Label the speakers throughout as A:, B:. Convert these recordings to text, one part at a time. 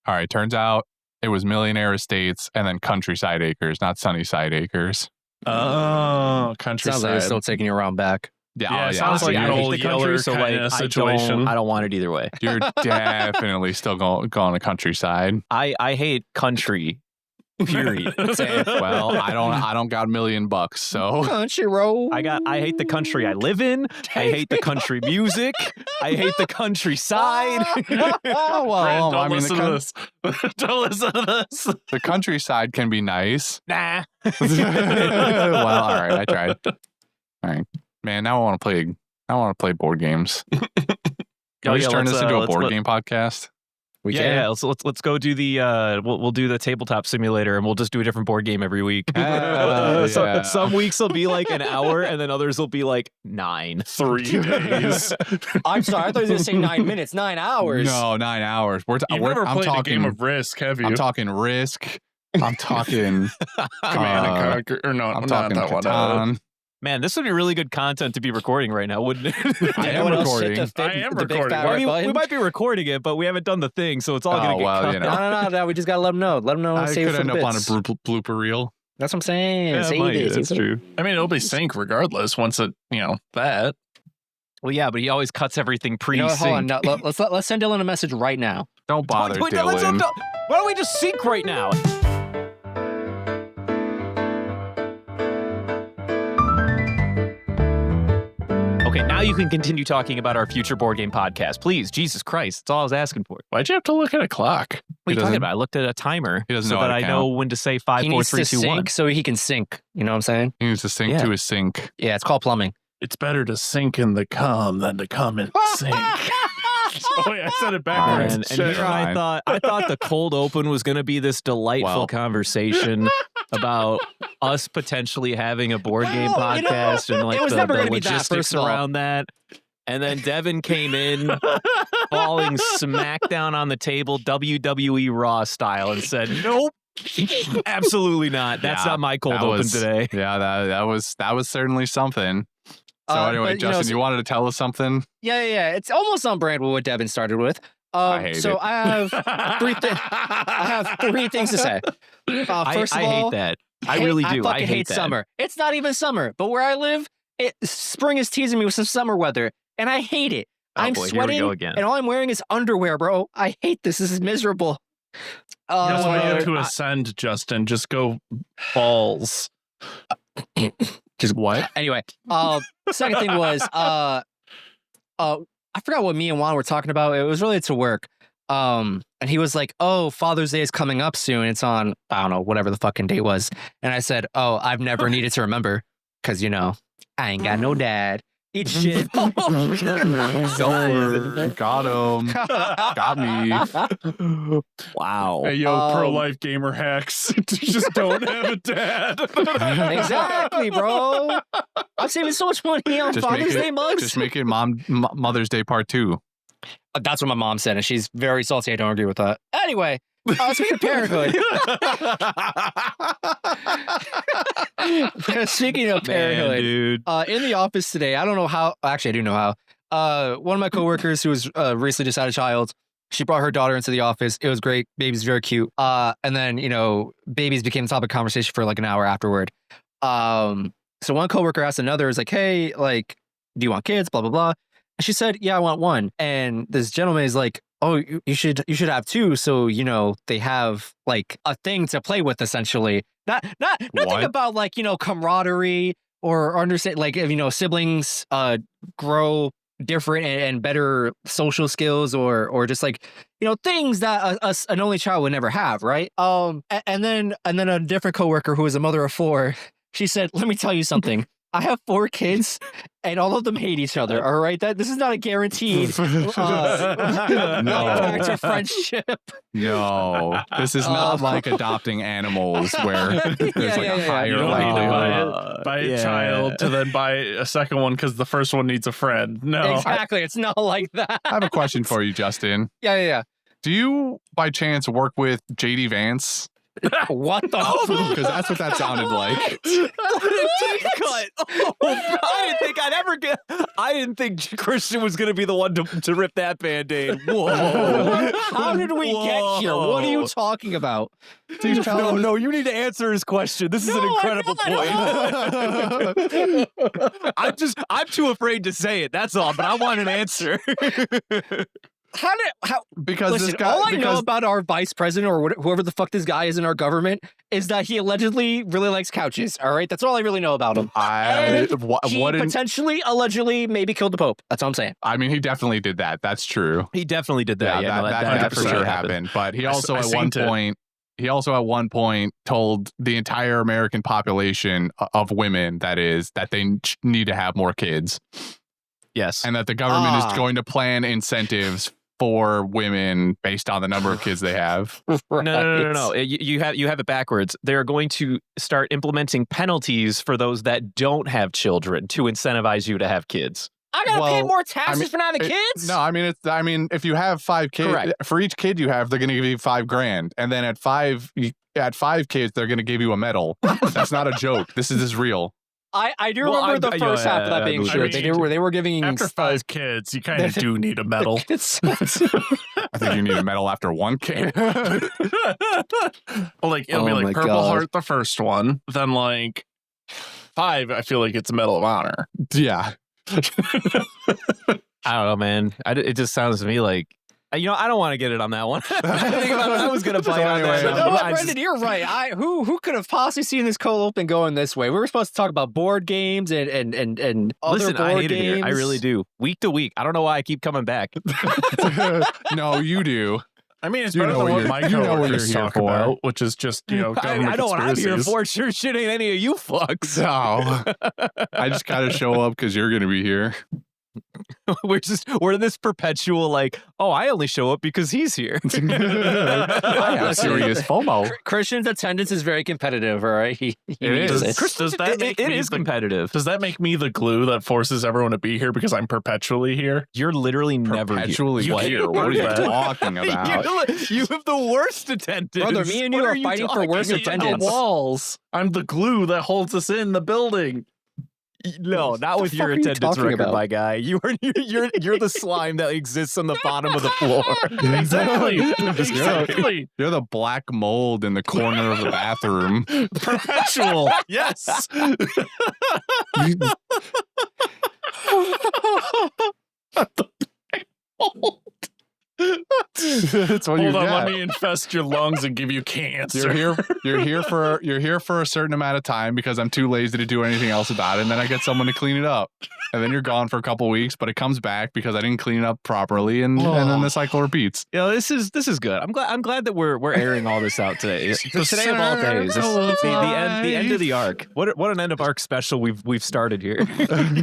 A: All right, turns out it was Millionaire Estates and then Countryside Acres, not Sunnyside Acres.
B: Oh, Countryside.
C: Sounds like they're still taking you around back.
B: Yeah, it sounds like
D: I
B: an
D: hate
B: old
D: the country,
B: Yeller
D: so
B: kind
D: like
B: of situation.
D: I don't want it either way.
A: You're definitely still going to Countryside.
D: I hate country. Period.
A: Well, I don't got $1 million, so
C: Country road.
D: I hate the country I live in. I hate the country music. I hate the countryside.
A: well,
B: Brad, don't
A: I mean,
B: listen to this. Don't listen to this.
A: the countryside can be nice.
D: Nah.
A: Well, all right, I tried. All right, man. Now I want to play board games. Can we just turn this into a board game podcast?
C: We can.
D: Yeah. Let's go do the we'll do the tabletop simulator, and we'll just do a different board game every week.
A: Yeah.
D: Some weeks will be like an hour, and then others will be like 9.
B: 3 days.
C: I'm sorry. I thought you were going to say 9 minutes, 9 hours.
A: No, 9 hours.
B: You've never
A: I'm
B: played
A: talking
B: a game of Risk, have you?
A: I'm talking Risk. I'm talking
B: Command and Conquer. Or no,
A: I'm
B: not
A: talking
B: that one.
A: Catan.
D: Man, this would be really good content to be recording right now, wouldn't it?
A: I am recording.
B: I am recording.
D: I mean, we might be recording it, but we haven't done the thing, so it's all going to get cut.
A: you know.
C: No. We just got to let them know. Let them know.
A: I
C: Save
A: could
C: it for
A: end
C: the
A: up on a
C: bits.
A: blooper reel.
C: That's what I'm saying.
D: Yeah,
C: Save
D: might,
C: it.
D: that's true.
B: I mean, it'll be sync regardless once it, that.
D: Well, yeah, but he always cuts everything
C: You
D: pre-sync.
C: know what, hold on. No, let's send Dylan a message right now.
A: Don't bother,
D: Wait,
A: Dylan.
D: why don't we just sync right now? Okay, now you can continue talking about our future board game podcast. Please, Jesus Christ, that's all I was asking for.
B: Why'd you have to look at a clock?
D: What are you talking about? I looked at a timer
A: He doesn't
D: so
A: know how
D: that
A: to
D: I know
A: count.
D: when to say 5,
C: He
D: 4,
C: needs
D: 3,
C: to
D: 2, 1.
C: sync so he can sync. You know what I'm saying?
A: He needs to sync
D: Yeah.
A: to his sync.
C: Yeah, it's called plumbing.
B: It's better to sink in the come than to come and sink. Oh, wait, I said it backwards.
D: And
B: Shit.
D: here I thought the cold open was going to be this delightful
A: Well.
D: conversation about us potentially having a board game
C: No,
D: podcast and like
C: it was
D: the
C: never gonna be that,
D: logistics
C: first of all.
D: around that. And then Devin came in falling smack down on the table WWE Raw style and said, "Nope, absolutely not. That's
A: Yeah,
D: not my cold
A: that
D: open
A: was-
D: today."
A: Yeah, that was certainly something. So anyway,
C: but,
A: Justin, you wanted to tell us something?
C: Yeah. It's almost on brand with what Devin started with.
A: I hate
C: so
A: it.
C: I have three things to say. First of
D: I
C: all,
D: hate that. I really do.
C: I fucking hate
D: that.
C: summer. It's not even summer, but where I live, spring is teasing me with some summer weather, and I hate it.
D: Oh,
C: I'm
D: boy, here we
C: sweating,
D: go again.
C: and all I'm wearing is underwear, bro. I hate this. This is miserable.
B: That's why you have to
D: I-
B: ascend, Justin. Just go balls.
C: Just what? Anyway, second thing was, I forgot what me and Juan were talking about. It was related to work. And he was like, "Oh, Father's Day is coming up soon. It's on, I don't know, whatever the fucking date was." And I said, "Oh, I've never needed to remember because, I ain't got no dad. Eat shit."
A: Got him. Got me.
D: Wow.
B: Hey, yo, pro-life gamer hacks. Just don't have a dad.
C: Exactly, bro. I'm saving so much money on Father's Day mugs.
A: Just make it Mother's Day Part 2.
C: That's what my mom said, and she's very salty. I don't agree with that. Anyway, speaking of parenthood. Speaking of parenthood,
D: Man, dude.
C: in the office today, I don't know how. Actually, I do know how. One of my coworkers who was recently just had a child, she brought her daughter into the office. It was great. Baby's very cute. And then, babies became the topic of conversation for like an hour afterward. So one coworker asked another, is like, "Hey, like, do you want kids? Blah, blah, blah." And she said, "Yeah, I want one." And this gentleman is like, "Oh, you should have two. So, they have like a thing to play with, essentially. Nothing
A: What?
C: about like, camaraderie or understand, like, if, siblings grow different and better social skills or just like, things that an only child would never have, right? And then a different coworker who is a mother of 4, she said, "Let me tell you something. I have 4 kids, and all of them hate each other. All right, this is not a guaranteed character friendship."
A: No, this is not like adopting animals where there's like a higher
B: You don't need to
A: likelihood.
B: buy a child to then buy a second one because the first one needs a friend. No.
C: Exactly, it's not like that.
A: I have a question for you, Justin.
C: Yeah.
A: Do you, by chance, work with JD Vance?
C: What the?
A: Because that's what that sounded like.
D: Deep cut. Oh, I didn't think Christian was going to be the one to rip that Band-Aid. Whoa.
C: How did we get here? What are you talking about?
D: No, you need to answer his question. This is an incredible point. I'm too afraid to say it. That's all. But I want an answer.
A: Because
C: Listen,
A: this guy,
C: all I know about our vice president or whoever the fuck this guy is in our government is that he allegedly really likes couches. All right, that's all I really know about him. He potentially, allegedly, maybe killed the Pope. That's all I'm saying.
A: I mean, he definitely did that. That's true.
D: He definitely did that.
A: Yeah, that for sure happened. But he also at one point told the entire American population of women that they need to have more kids.
D: Yes,
A: and that the government is going to plan incentives for women based on the number of kids they have.
C: Right.
D: No. You have it backwards. They're going to start implementing penalties for those that don't have children to incentivize you to have kids.
C: I gotta pay more taxes for not having kids.
A: No, I mean, if you have 5 kids,
D: correct,
A: for each kid you have, they're going to give you $5,000, and then at 5 kids, they're going to give you a medal. That's not a joke. This is real.
C: I do remember the first half of that being true. They were giving
B: after 5 kids, you kind of do need a medal.
A: I think you need a medal after 1 kid.
B: Well, like it'll be like Purple Heart, the first one. Then like 5, I feel like it's a Medal of Honor.
A: Yeah.
D: I don't know, man. It just sounds to me like, I don't want to get it on that one. I was going to play on that.
C: No, Brendan, you're right. Who could have possibly seen this cold open going this way? We were supposed to talk about board games and other
D: Listen,
C: board
D: I hate
C: games.
D: It here. I really do. Week to week. I don't know why I keep coming back.
A: No, you do.
B: I mean, it's better than what my coworkers talk about, which is just, government
D: I know what I'm here
B: conspiracies.
D: for. Sure shit ain't any of you fucks.
A: No. I just got to show up because you're going to be here.
D: We're in this perpetual like, oh, I only show up because he's here.
A: I have serious FOMO.
C: Christian's attendance is very competitive, all right? It
A: is.
B: Does that make
D: it
B: me
D: is competitive.
B: Does that make me the glue that forces everyone to be here because I'm perpetually here?
D: You're literally never
A: Perpetually here. What are you talking about?
D: You have the worst attendance.
C: Brother, me and you are fighting for worse attendance.
B: The walls. I'm the glue that holds us in the building.
D: No, not with your attendance record, my guy. You're the slime that exists on the bottom of the floor.
B: Exactly.
A: You're the black mold in the corner of the bathroom.
B: Perpetual. Yes.
A: That's what
B: Hold on, let me infest your lungs and give you cancer.
A: You're here for a certain amount of time because I'm too lazy to do anything else about it, and then I get someone to clean it up. And then you're gone for a couple weeks, but it comes back because I didn't clean it up properly, and then the cycle repeats.
D: This is good. I'm glad that we're airing all this out today. Today of all days, the end of the arc. What an end of arc special we've started here.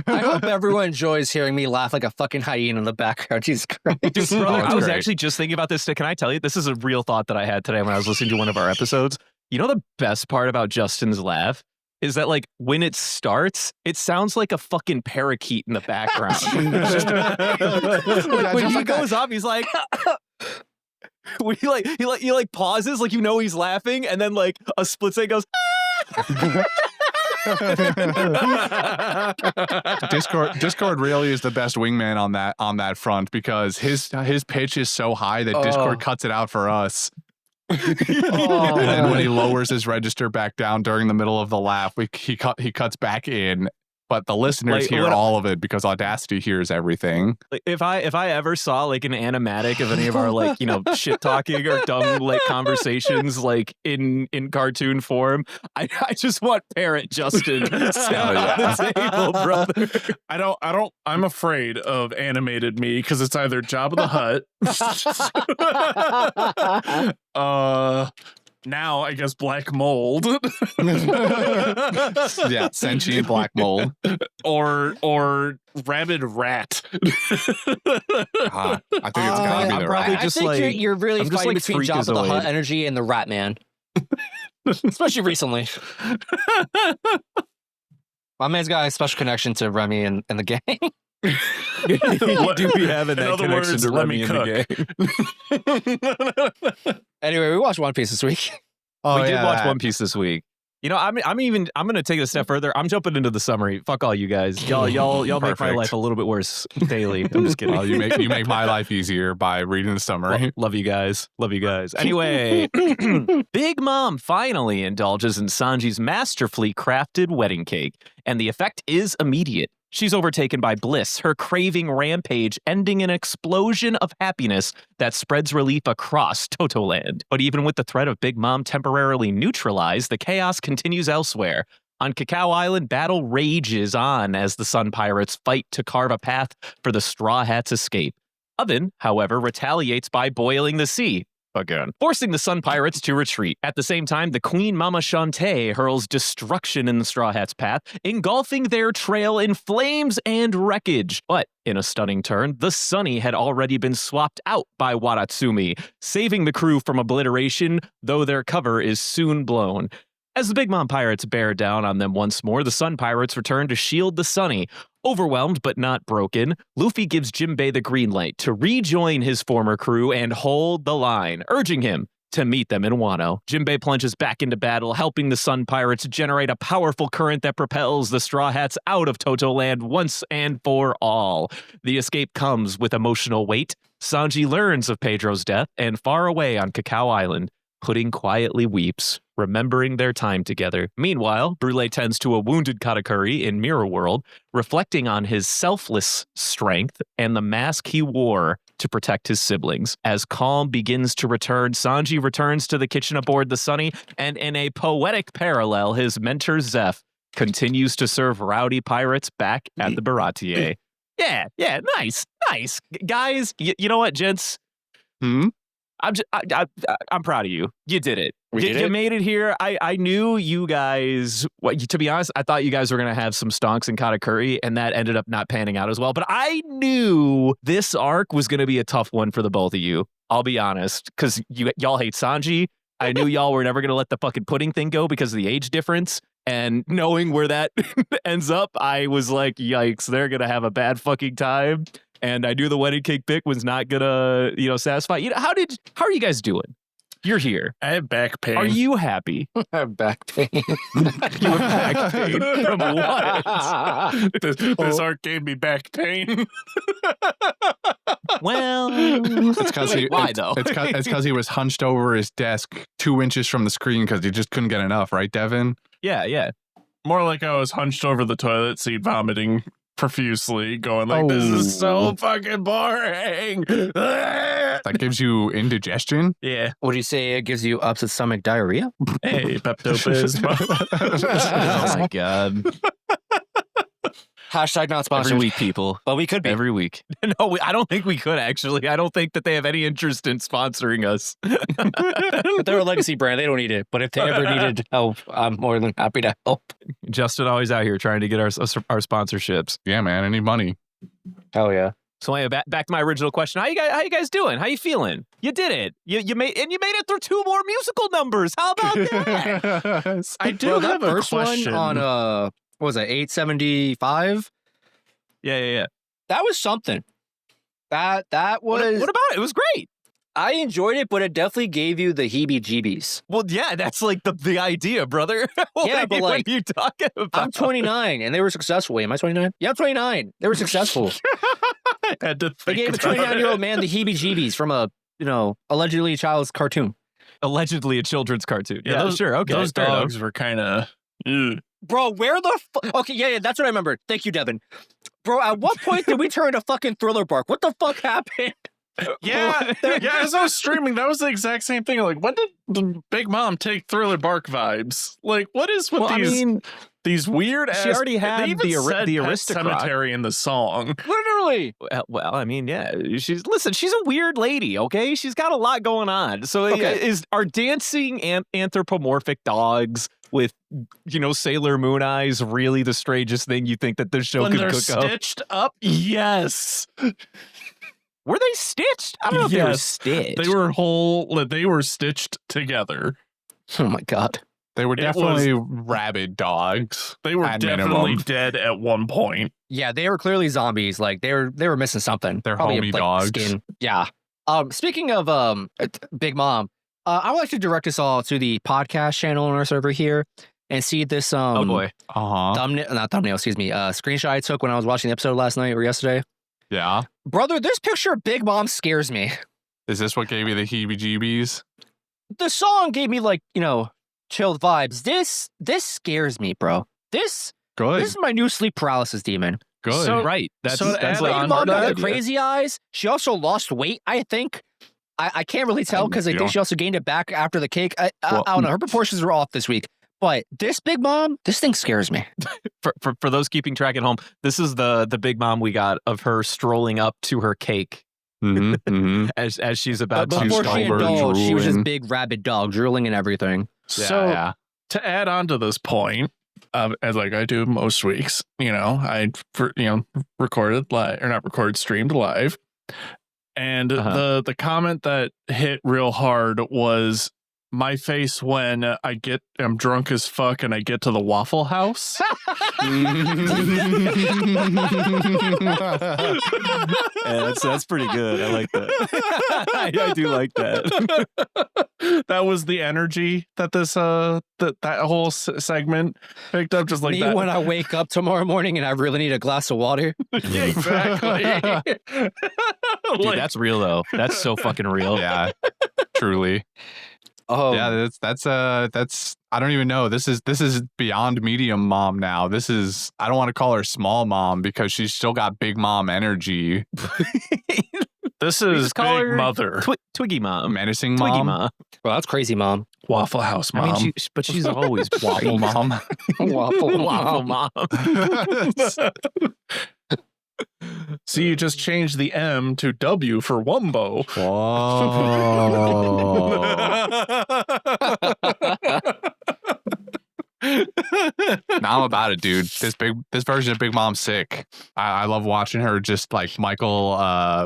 C: I hope everyone enjoys hearing me laugh like a fucking hyena in the background. Jesus Christ.
D: Dude, bro, I was actually just thinking about this. Can I tell you? This is a real thought that I had today when I was listening to one of our episodes. You know, the best part about Justin's laugh is that, like, when it starts, it sounds like a fucking parakeet in the background. When he goes up, he's like, when he pauses, like, he's laughing, and then like a split second goes.
A: Discord really is the best wingman on that front because his pitch is so high that Discord cuts it out for us. And then when he lowers his register back down during the middle of the laugh, he cuts back in. But the listeners hear all of it because Audacity hears everything.
D: Like if I ever saw like an animatic of any of our like shit talking or dumb like conversations like in cartoon form, I just want Parrot Justin sat on the table, brother.
B: I'm afraid of animated me because it's either Jabba the Hutt. Now, I guess black mold.
A: Yeah, sentient black mold.
B: Or rabid rat.
A: I think it's gotta be the rat.
C: I think you're really fighting between Jabba the Hutt energy and the Rat Man. Especially recently. My man's got a special connection to Remy and the gang.
D: What do we have in that connection to Remy and the gang?
C: Anyway, we watched One Piece this week.
A: Oh,
D: we did
A: yeah,
D: watch
A: that.
D: One Piece this week. You know, I'm gonna take it a step further. I'm jumping into the summary. Fuck all you guys. Y'all make my
A: Perfect.
D: life a little bit worse daily. I'm just kidding.
A: Well, you make my life easier by reading the summary.
D: Love you guys. Love you guys. Anyway, Big Mom finally indulges in Sanji's masterfully crafted wedding cake, and the effect is immediate. She's overtaken by bliss, her craving rampage ending in an explosion of happiness that spreads relief across Totto Land. But even with the threat of Big Mom temporarily neutralized, the chaos continues elsewhere. On Cacao Island, battle rages on as the Sun Pirates fight to carve a path for the Straw Hats' escape. Oven, however, retaliates by boiling the sea. Again, forcing the Sun Pirates to retreat. At the same time, the Queen Mama Shantae hurls destruction in the Straw Hats' path, engulfing their trail in flames and wreckage. But in a stunning turn, the Sunny had already been swapped out by Watatsumi, saving the crew from obliteration, though their cover is soon blown. As the Big Mom Pirates bear down on them once more, the Sun Pirates return to shield the Sunny. Overwhelmed but not broken, Luffy gives Jinbei the green light to rejoin his former crew and hold the line, urging him to meet them in Wano. Jinbei plunges back into battle, helping the Sun Pirates generate a powerful current that propels the Straw Hats out of Totto Land once and for all. The escape comes with emotional weight. Sanji learns of Pedro's death, and far away on Cacao Island, Pudding quietly weeps, remembering their time together. Meanwhile, Brûlé tends to a wounded Katakuri in Mirror World, reflecting on his selfless strength and the mask he wore to protect his siblings. As calm begins to return, Sanji returns to the kitchen aboard the Sunny, and in a poetic parallel, his mentor Zeph continues to serve rowdy pirates back at the Baratier. Yeah, nice. Guys, you know what, gents? I'm proud of you. You did it. You made it here. I knew you guys. To be honest, I thought you guys were gonna have some stonks in Katakuri, and that ended up not panning out as well. But I knew this arc was gonna be a tough one for the both of you. I'll be honest, because y'all hate Sanji. I knew y'all were never gonna let the fucking pudding thing go because of the age difference. And knowing where that ends up, I was like, yikes, they're gonna have a bad fucking time. And I knew the wedding cake pick was not gonna, satisfy. How are you guys doing? You're here.
B: I have back pain.
D: Are you happy?
C: I have back pain.
D: You have back pain from what?
B: This arc gave me back pain.
D: Well,
A: It's because
D: why though?
A: It's because he was hunched over his desk 2 inches from the screen because he just couldn't get enough, right, Devin?
D: Yeah.
B: More like I was hunched over the toilet seat, vomiting profusely, going like, "This is so fucking boring."
A: That gives you indigestion?
D: Yeah.
C: Would you say it gives you upset stomach diarrhea?
B: Hey, Pepto-Bismol.
D: Oh my god.
C: Hashtag not sponsored.
D: Every week, people.
C: But we could be.
D: Every week. No, I don't think we could, actually. I don't think that they have any interest in sponsoring us.
C: But they're a legacy brand. They don't need it. But if they ever needed help, I'm more than happy to help.
D: Justin always out here trying to get our sponsorships.
A: Yeah, man. I need money.
C: Hell yeah.
D: So anyway, back to my original question. How you guys doing? How you feeling? You did it. You made it through 2 more musical numbers. How about that?
B: I do have a
C: first
B: question.
C: one on what was it, 875?
D: Yeah.
C: That was something. That was.
D: What about it? It was great.
C: I enjoyed it, but it definitely gave you the heebie-jeebies.
D: Well, yeah, that's like the idea, brother. What are you talking about?
C: I'm 29, and they were successful. Wait, am I 29? Yeah, I'm 29. They were successful.
B: I had to
C: They gave a 29-year-old man the heebie-jeebies from a, allegedly a child's cartoon.
D: Allegedly a children's cartoon. Yeah, sure. Okay.
B: Those dogs were kind of.
C: Bro, where the okay, yeah, that's what I remember. Thank you, Devin. Bro, at what point did we turn to fucking Thriller Bark? What the fuck happened?
B: Yeah, as I was streaming, that was the exact same thing. Like, when did the Big Mom take Thriller Bark vibes? Like, what is with these weird ass...
D: She already had
B: they even said
D: the
B: Pet
D: aristocrat.
B: Cemetery in the song.
C: Literally.
D: Well, I mean, yeah. She's a weird lady, okay? She's got a lot going on. So are dancing anthropomorphic dogs with, Sailor Moon eyes really the strangest thing you think that this show could cook up?
B: Stitched up? Yes.
D: Were they stitched? I don't know if they were stitched.
B: They were stitched together.
C: Oh my god.
A: They were definitely rabid dogs.
B: They were definitely
A: minimum.
B: dead at one point.
C: Yeah, they were clearly zombies. Like they were missing something.
A: They're
C: Probably
A: homie dogs.
C: Skin. Yeah. Speaking of Big Mom, I would like to direct us all to the podcast channel on our server here and see this.
D: Oh boy.
C: Screenshot I took when I was watching the episode last night or yesterday.
A: Yeah.
C: Brother, this picture of Big Mom scares me.
A: Is this what gave you the heebie-jeebies?
C: The song gave me chilled vibes. This scares me, bro. This is my new sleep paralysis demon.
A: Good.
B: So,
D: Right. That's
B: Big
C: Big Mom got the crazy eyes. She also lost weight, I think. I can't really tell because I think she also gained it back after the cake. I don't know. Her proportions were off this week. But this Big Mom, this thing scares me.
D: For those keeping track at home, this is the Big Mom we got of her strolling up to her cake as she's about to
C: before she indulged, she was
A: drooling.
C: just big rabid dog, drooling and everything.
B: So to add on to this point, as like I do most weeks, recorded live or not recorded, streamed live, and the comment that hit real hard was my face when I'm drunk as fuck and I get to the Waffle House.
D: That's pretty good. I like that. I do like that.
B: That was the energy that this that whole segment picked up, just like
C: me
B: that.
C: when I wake up tomorrow morning and I really need a glass of water.
B: Yeah, exactly.
D: Dude, that's real though. That's so fucking real.
A: Yeah. Truly.
C: Oh
A: Yeah, that's I don't even know. This is beyond medium mom now. I don't want to call her small mom because she's still got big mom energy.
B: This is
D: call
B: Big
D: her
B: Mother.
D: Twiggy Mom.
A: Menacing
D: Twiggy
A: mom.
D: Mom.
C: well, that's crazy, Mom.
B: Waffle House Mom.
D: I mean, but she's always
A: Waffle mom.
D: Waffle Mom.
B: See, you just changed the M to W for Wumbo.
A: Now I'm about it, dude. This version of Big Mom's sick. I love watching her just like Michael.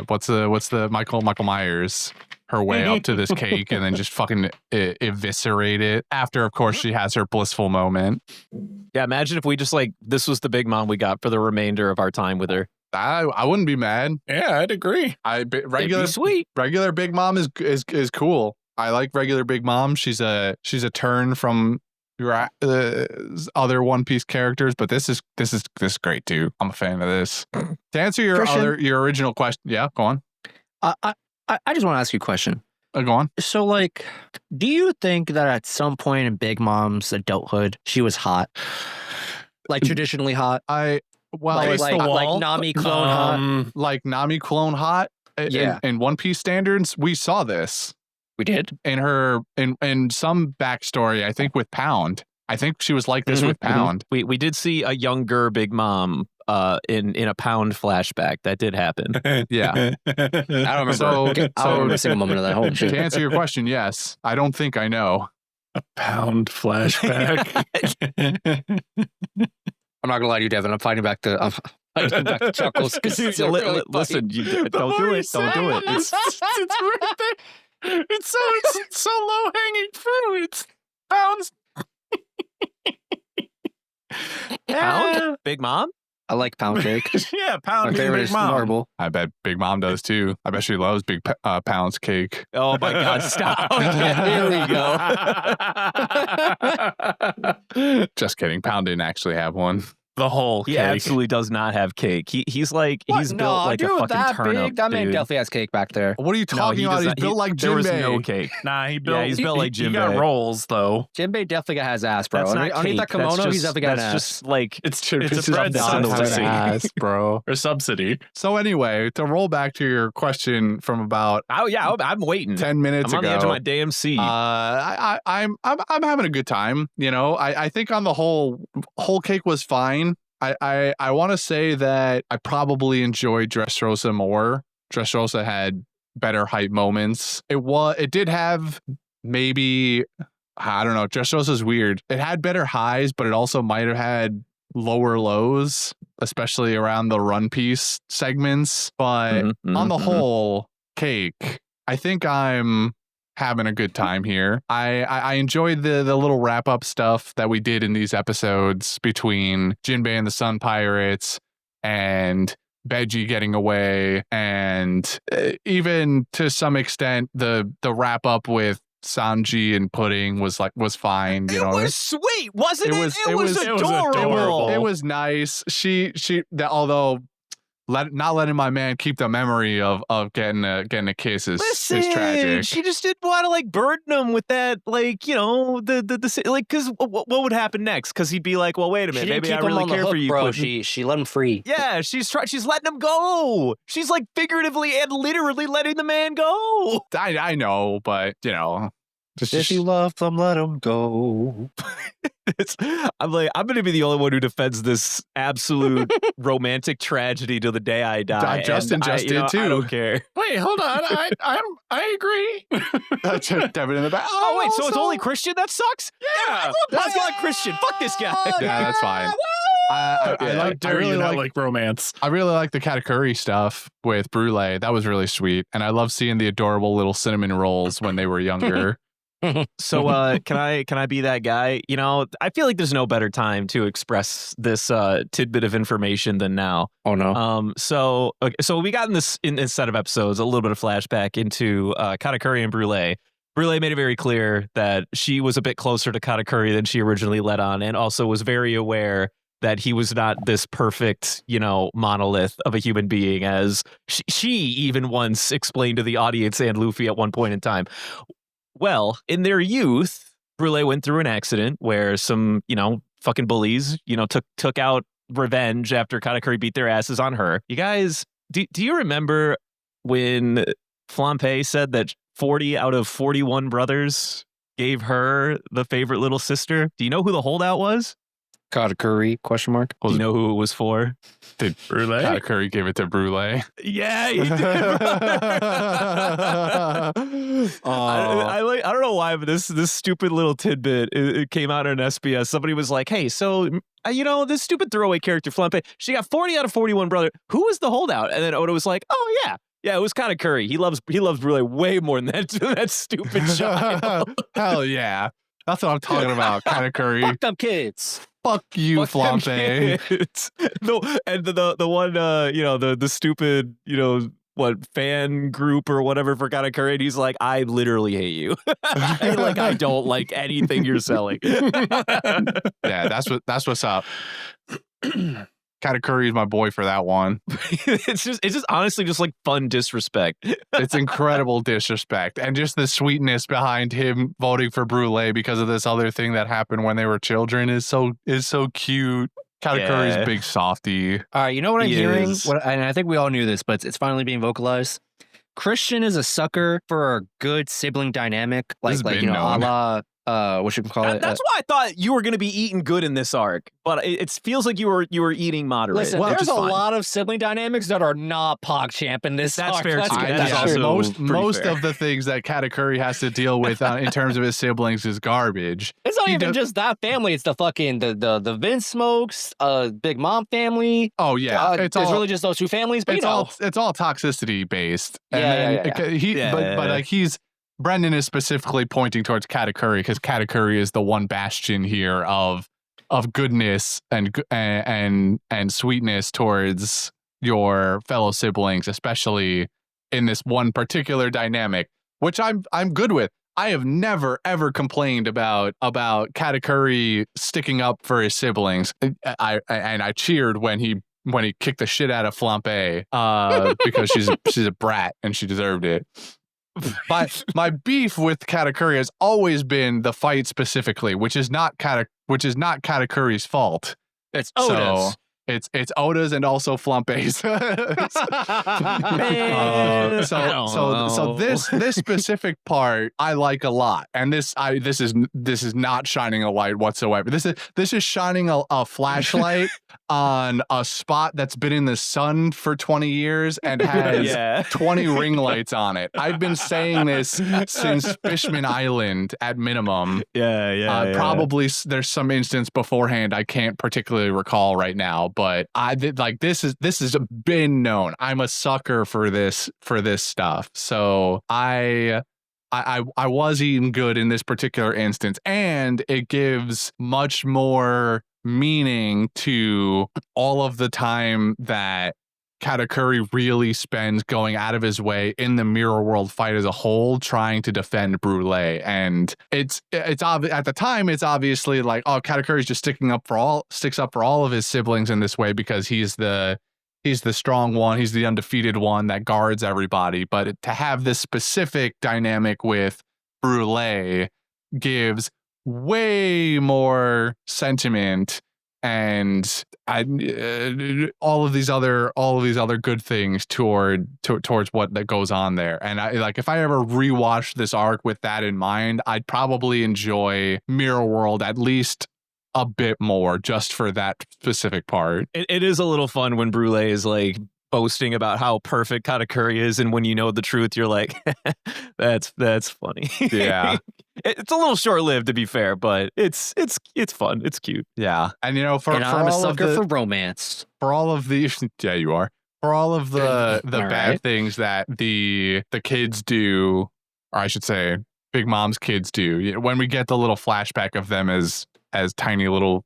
A: What's the Michael Myers? Her way up to this cake and then just fucking eviscerate it. After, of course, she has her blissful moment.
D: Yeah, imagine if we just this was the Big Mom we got for the remainder of our time with her.
A: I wouldn't be mad.
B: Yeah, I'd agree.
D: Regular sweet.
A: Regular Big Mom is cool. I like regular Big Mom. She's a turn from your other One Piece characters, but this is great too. I'm a fan of this. To answer your original question, yeah, go on.
C: I just want to ask you a question.
A: Go on.
C: So, do you think that at some point in Big Mom's adulthood, she was hot? Traditionally hot?
A: like
C: Nami clone hot?
A: Like Nami clone hot?
C: Yeah.
A: In One Piece standards, we saw this.
C: We did?
A: In her, in some backstory, I think with Pound. I think she was like this with Pound.
D: We did see a younger Big Mom in a Pound flashback. That did happen.
A: Yeah.
C: I don't remember. I don't remember a single moment of that. Holy shit.
A: To answer your question, yes. I don't think I know.
B: A Pound flashback.
C: I'm not gonna lie to you, Devin. I'm fighting back the chuckles.
D: Listen, don't do it. Don't do it.
B: It's right there. It's so low hanging fruit. It's Pound's.
D: Pound? Big Mom?
C: I like pound cake.
B: Yeah,
C: My
B: Pound.
C: favorite
B: Big
C: is
B: Mom.
C: marble.
A: I bet Big Mom does too. I bet she loves Big Pound's cake.
D: Oh my God, stop. Here we go.
A: Just kidding. Pound didn't actually have one.
B: The whole
D: He
B: cake.
D: absolutely does not have cake. He's built like a fucking
C: that
D: turnip.
C: big? That man
D: dude.
C: definitely has cake back there.
A: What are you
D: No,
A: talking
D: he
A: about?
D: does
A: He's
D: not-
A: built like
D: There was
A: Jinbei.
D: no cake.
B: Nah, he built.
D: he's built like
B: He got
D: Jinbei.
B: rolls though.
C: Jinbei definitely has ass, bro.
D: That's not
C: Underneath
D: cake.
C: that kimono,
D: That's
C: he's definitely got an
D: that's
C: ass.
D: just like
B: It's
A: It's
B: a bread
A: just on the
B: subsidy
A: ass, bro.
B: or subsidy.
A: So anyway, to roll back to your question from about
D: oh yeah, I'm waiting.
A: 10 minutes
D: I'm on
A: ago.
D: the edge of my damn seat.
A: I'm having a good time. I think on the whole cake was fine. I want to say that I probably enjoyed Dressrosa more. Dressrosa had better hype moments. It did have maybe, I don't know. Dressrosa's weird. It had better highs, but it also might have had lower lows, especially around the run piece segments. But on the whole, cake, I think I'm having a good time here. I enjoyed the little wrap up stuff that we did in these episodes between Jinbei and the Sun Pirates and Beji getting away, and even to some extent the wrap up with Sanji and Pudding was fine. You
D: It
A: know,
D: was sweet, wasn't it? It was
B: adorable.
A: it was nice. Although not letting my man keep the memory of getting a kiss is tragic.
D: She just didn't want to like burden him with that, like, you know, the like, because what would happen next? Because he'd be like, well, wait a minute, maybe I really care for you,
C: bro.
D: Pudding.
C: She let him free.
D: Yeah, she's letting him go. She's like figuratively and literally letting the man go.
A: I know, but you know,
C: If you love them, let him go.
D: I'm gonna be the only one who defends this absolute romantic tragedy till the day I die.
A: Justin just did too.
D: I don't care.
B: Wait, hold on. I agree.
A: That's Devin in the back.
D: Oh wait, so it's only Christian? That sucks.
B: Yeah.
D: That's not Christian. Fuck this guy.
A: Yeah, that's fine. I really like
B: romance.
A: I really like the katakuri stuff with Brulee. That was really sweet, and I love seeing the adorable little cinnamon rolls when they were younger.
D: So can I be that guy? You know, I feel like there's no better time to express this tidbit of information than now.
C: Oh no.
D: So we got in this set of episodes a little bit of flashback into Katakuri and Brulee. Brulee made it very clear that she was a bit closer to Katakuri than she originally let on, and also was very aware that he was not this perfect, you know, monolith of a human being, as she even once explained to the audience and Luffy at one point in time. Well, in their youth, Brulee went through an accident where some, you know, fucking bullies, you know, took out revenge after Katakuri beat their asses on her. You guys, do you remember when Flampe said that 40 out of 41 brothers gave her the favorite little sister? Do you know who the holdout was?
C: Katakuri? Question mark.
D: Do you know who it was for?
A: Did
B: Brulee?
A: Katakuri give it to Brulee?
D: Yeah, he did. I don't know why, but this stupid little tidbit it came out on SBS. Somebody was like, "Hey, so you know this stupid throwaway character Flampe, she got 40 out of 41 brother. Who was the holdout?" And then Oda was like, "Oh yeah, it was Katakuri. He loves Brulee way more than that stupid child."
A: Hell yeah, that's what I'm talking about. Katakuri.
C: Fuck them kids.
A: Fuck you,
D: Fuck them
A: Flampe.
D: kids. No, and the one you know, the stupid, you know, what fan group or whatever for Katakuri, and he's like, I literally hate you. Like, I don't like anything you're selling.
A: Yeah, that's what's up. Katakuri is my boy for that one.
D: It's just honestly just like fun disrespect.
A: It's incredible disrespect, and just the sweetness behind him voting for Brulee because of this other thing that happened when they were children is so cute. Katakuri's
D: Yeah.
A: big softy.
C: All right, you know what I'm
D: He
C: hearing?
D: is.
C: And I think we all knew this, but it's finally being vocalized. Christian is a sucker for a good sibling dynamic,
A: has
C: like
A: been
C: you know, a
A: known.
C: la what you can call it.
D: That's why I thought you were going to be eating good in this arc, but it feels like you were eating moderate.
C: Listen,
D: which
C: there's
D: is
C: a
D: fine.
C: lot of sibling dynamics that are not PogChamp in this
D: That's
C: arc.
D: fair,
C: Let's
D: too.
C: get
D: That's
C: that
D: also
C: straight.
D: pretty
A: most
D: fair.
A: of the things that Katakuri has to deal with in terms of his siblings is garbage.
C: It's not
A: He
C: even
A: does-
C: just that family. It's the fucking the Vince Smokes, Big Mom family.
A: Oh yeah,
C: It's really just those two families. But
A: it's
C: you know,
A: all toxicity based. And
C: Yeah,
A: then
C: yeah.
A: But like Brendan is specifically pointing towards Katakuri because Katakuri is the one bastion here of goodness and sweetness towards your fellow siblings, especially in this one particular dynamic, which I'm good with. I have never ever complained about Katakuri sticking up for his siblings. I cheered when he kicked the shit out of Flampe because she's a brat and she deserved it. My beef with Katakuri has always been the fight specifically, which is not Katakuri's fault.
C: it's
A: So
C: Oda's.
A: it's Oda's and also Flampe's.
D: Man,
A: So this specific part I like a lot, and this is not shining a light whatsoever. This is shining a flashlight on a spot that's been in the sun for 20 years and has
D: Yeah.
A: 20 ring lights on it. I've been saying this since Fishman Island at minimum.
D: Yeah.
A: Probably there's some instance beforehand I can't particularly recall right now, but this has been known. I'm a sucker for this stuff. So I was eating good in this particular instance, and it gives much more meaning to all of the time that Katakuri really spends going out of his way in the mirror world fight as a whole, trying to defend Brule. And it's obvious at the time, it's obviously like, oh, Katakuri's just sticks up for all of his siblings in this way because he's the strong one, he's the undefeated one that guards everybody. But to have this specific dynamic with Brule gives way more sentiment and all of these other good things towards what that goes on there. And I like, if I ever rewatch this arc with that in mind, I'd probably enjoy Mirror World at least a bit more just for that specific part.
D: It is a little fun when Brule is like boasting about how perfect Katakuri is, and when you know the truth, you're like, that's funny.
A: Yeah.
D: It's a little short-lived, to be fair, but it's fun. It's cute.
A: Yeah. And
C: I'm a sucker for romance.
A: For all of the yeah, you are. For all of the bad things that the kids do, or I should say Big Mom's kids do, when we get the little flashback of them as tiny little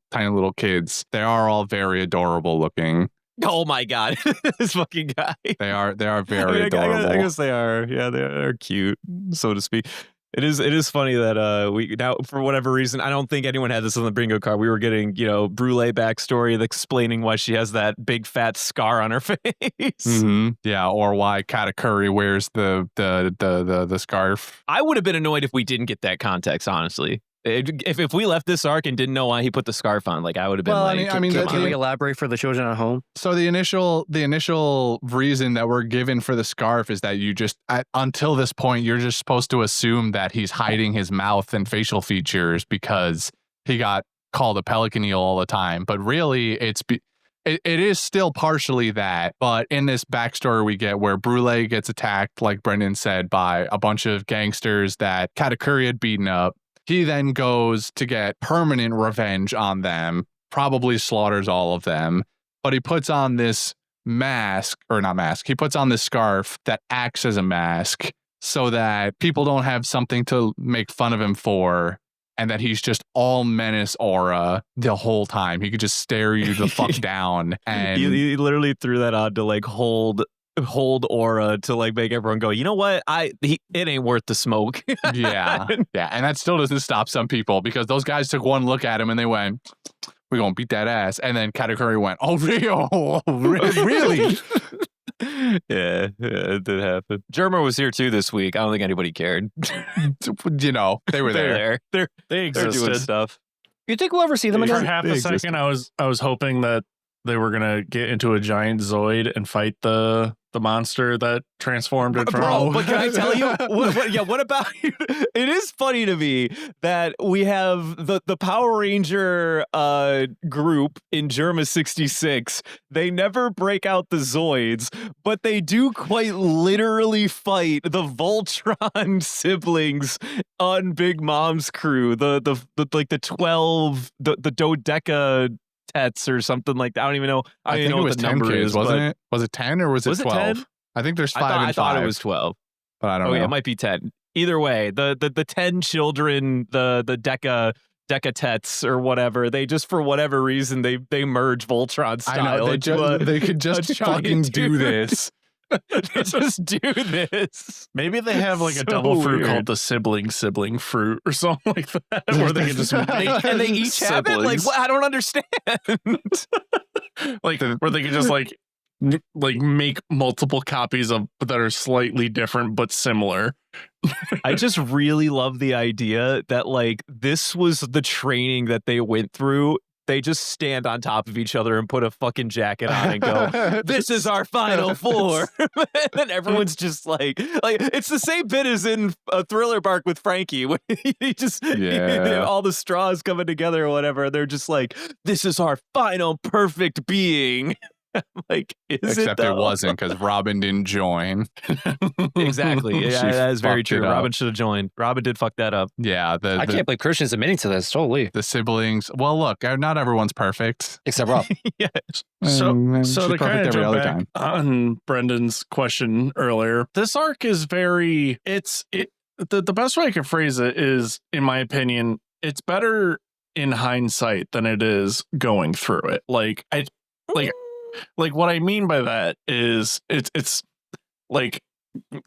A: kids, they are all very adorable looking.
D: Oh my god, this fucking guy.
A: They are very adorable.
D: I guess they are. Yeah, they are cute, so to speak. It is funny that we now, for whatever reason, I don't think anyone had this on the bingo card. We were getting, Brule backstory explaining why she has that big fat scar on her face.
A: Mm-hmm. Yeah, or why Katakuri wears the scarf.
D: I would have been annoyed if we didn't get that context, honestly. If we left this arc and didn't know why he put the scarf on, like I would have been
C: can we elaborate for the children at home?
A: So the initial reason that we're given for the scarf is that you just until this point you're just supposed to assume that he's hiding his mouth and facial features because he got called a pelican eel all the time. But really, it is still partially that. But in this backstory we get where Brule gets attacked, like Brendan said, by a bunch of gangsters that Katakuri had beaten up. He then goes to get permanent revenge on them, probably slaughters all of them, but he puts on this he puts on this scarf that acts as a mask so that people don't have something to make fun of him for, and that he's just all menace aura the whole time. He could just stare you the fuck down. And
D: he literally threw that on to like hold aura to like make everyone go, you know what, it ain't worth the smoke.
A: yeah and that still doesn't stop some people, because those guys took one look at him and they went, we're gonna beat that ass. And then Katakuri went, oh really?
D: yeah, it did happen. Germa was here too this week. I don't think anybody cared.
A: They were there.
B: They existed.
D: They're doing stuff.
C: You think we'll ever see them again?
B: For half a second, I was hoping that they were gonna get into a giant Zoid and fight the monster that transformed it from.
D: Bro, but can I tell you? What about you? It is funny to me that we have the Power Ranger group in Germa 66. They never break out the Zoids, but they do quite literally fight the Voltron siblings on Big Mom's crew. The 12, the Dodeca Tets or something like that. I don't even know. I think it was 10 kids,
A: wasn't it? Was it 10 or was it 12?
D: 10?
A: I think there's 5 and 5.
D: I thought it was 12.
A: But I don't know.
D: Yeah, it might be 10. Either way, the 10 children, the Decatets or whatever, they just, for whatever reason, they merge Voltron style.
A: I know, they could just fucking do this.
D: Just do this.
B: Maybe they have like a double fruit called the sibling fruit or something like that, where they can just make
D: and they each have it. Like, what? I don't understand.
B: Like where they can just like make multiple copies of that are slightly different but similar.
D: I just really love the idea that like this was the training that they went through. They just stand on top of each other and put a fucking jacket on and go, this is our final four. And then everyone's just like it's the same bit as in Thriller Bark with Frankie, when he just all the straws coming together or whatever. They're just like, this is our final perfect being. Like,
A: except it wasn't, because Robin didn't join.
D: Exactly. Yeah, that is very true. Robin should have joined. Robin did fuck that up.
A: Yeah.
C: I can't believe Christian's admitting to this. Holy.
A: The siblings. Well, look, not everyone's perfect.
C: Except Rob.
B: Yeah. So to kind of jump back on Brendan's question earlier, this arc is very, the best way I can phrase it is, in my opinion, it's better in hindsight than it is going through it. like what I mean by that is it's like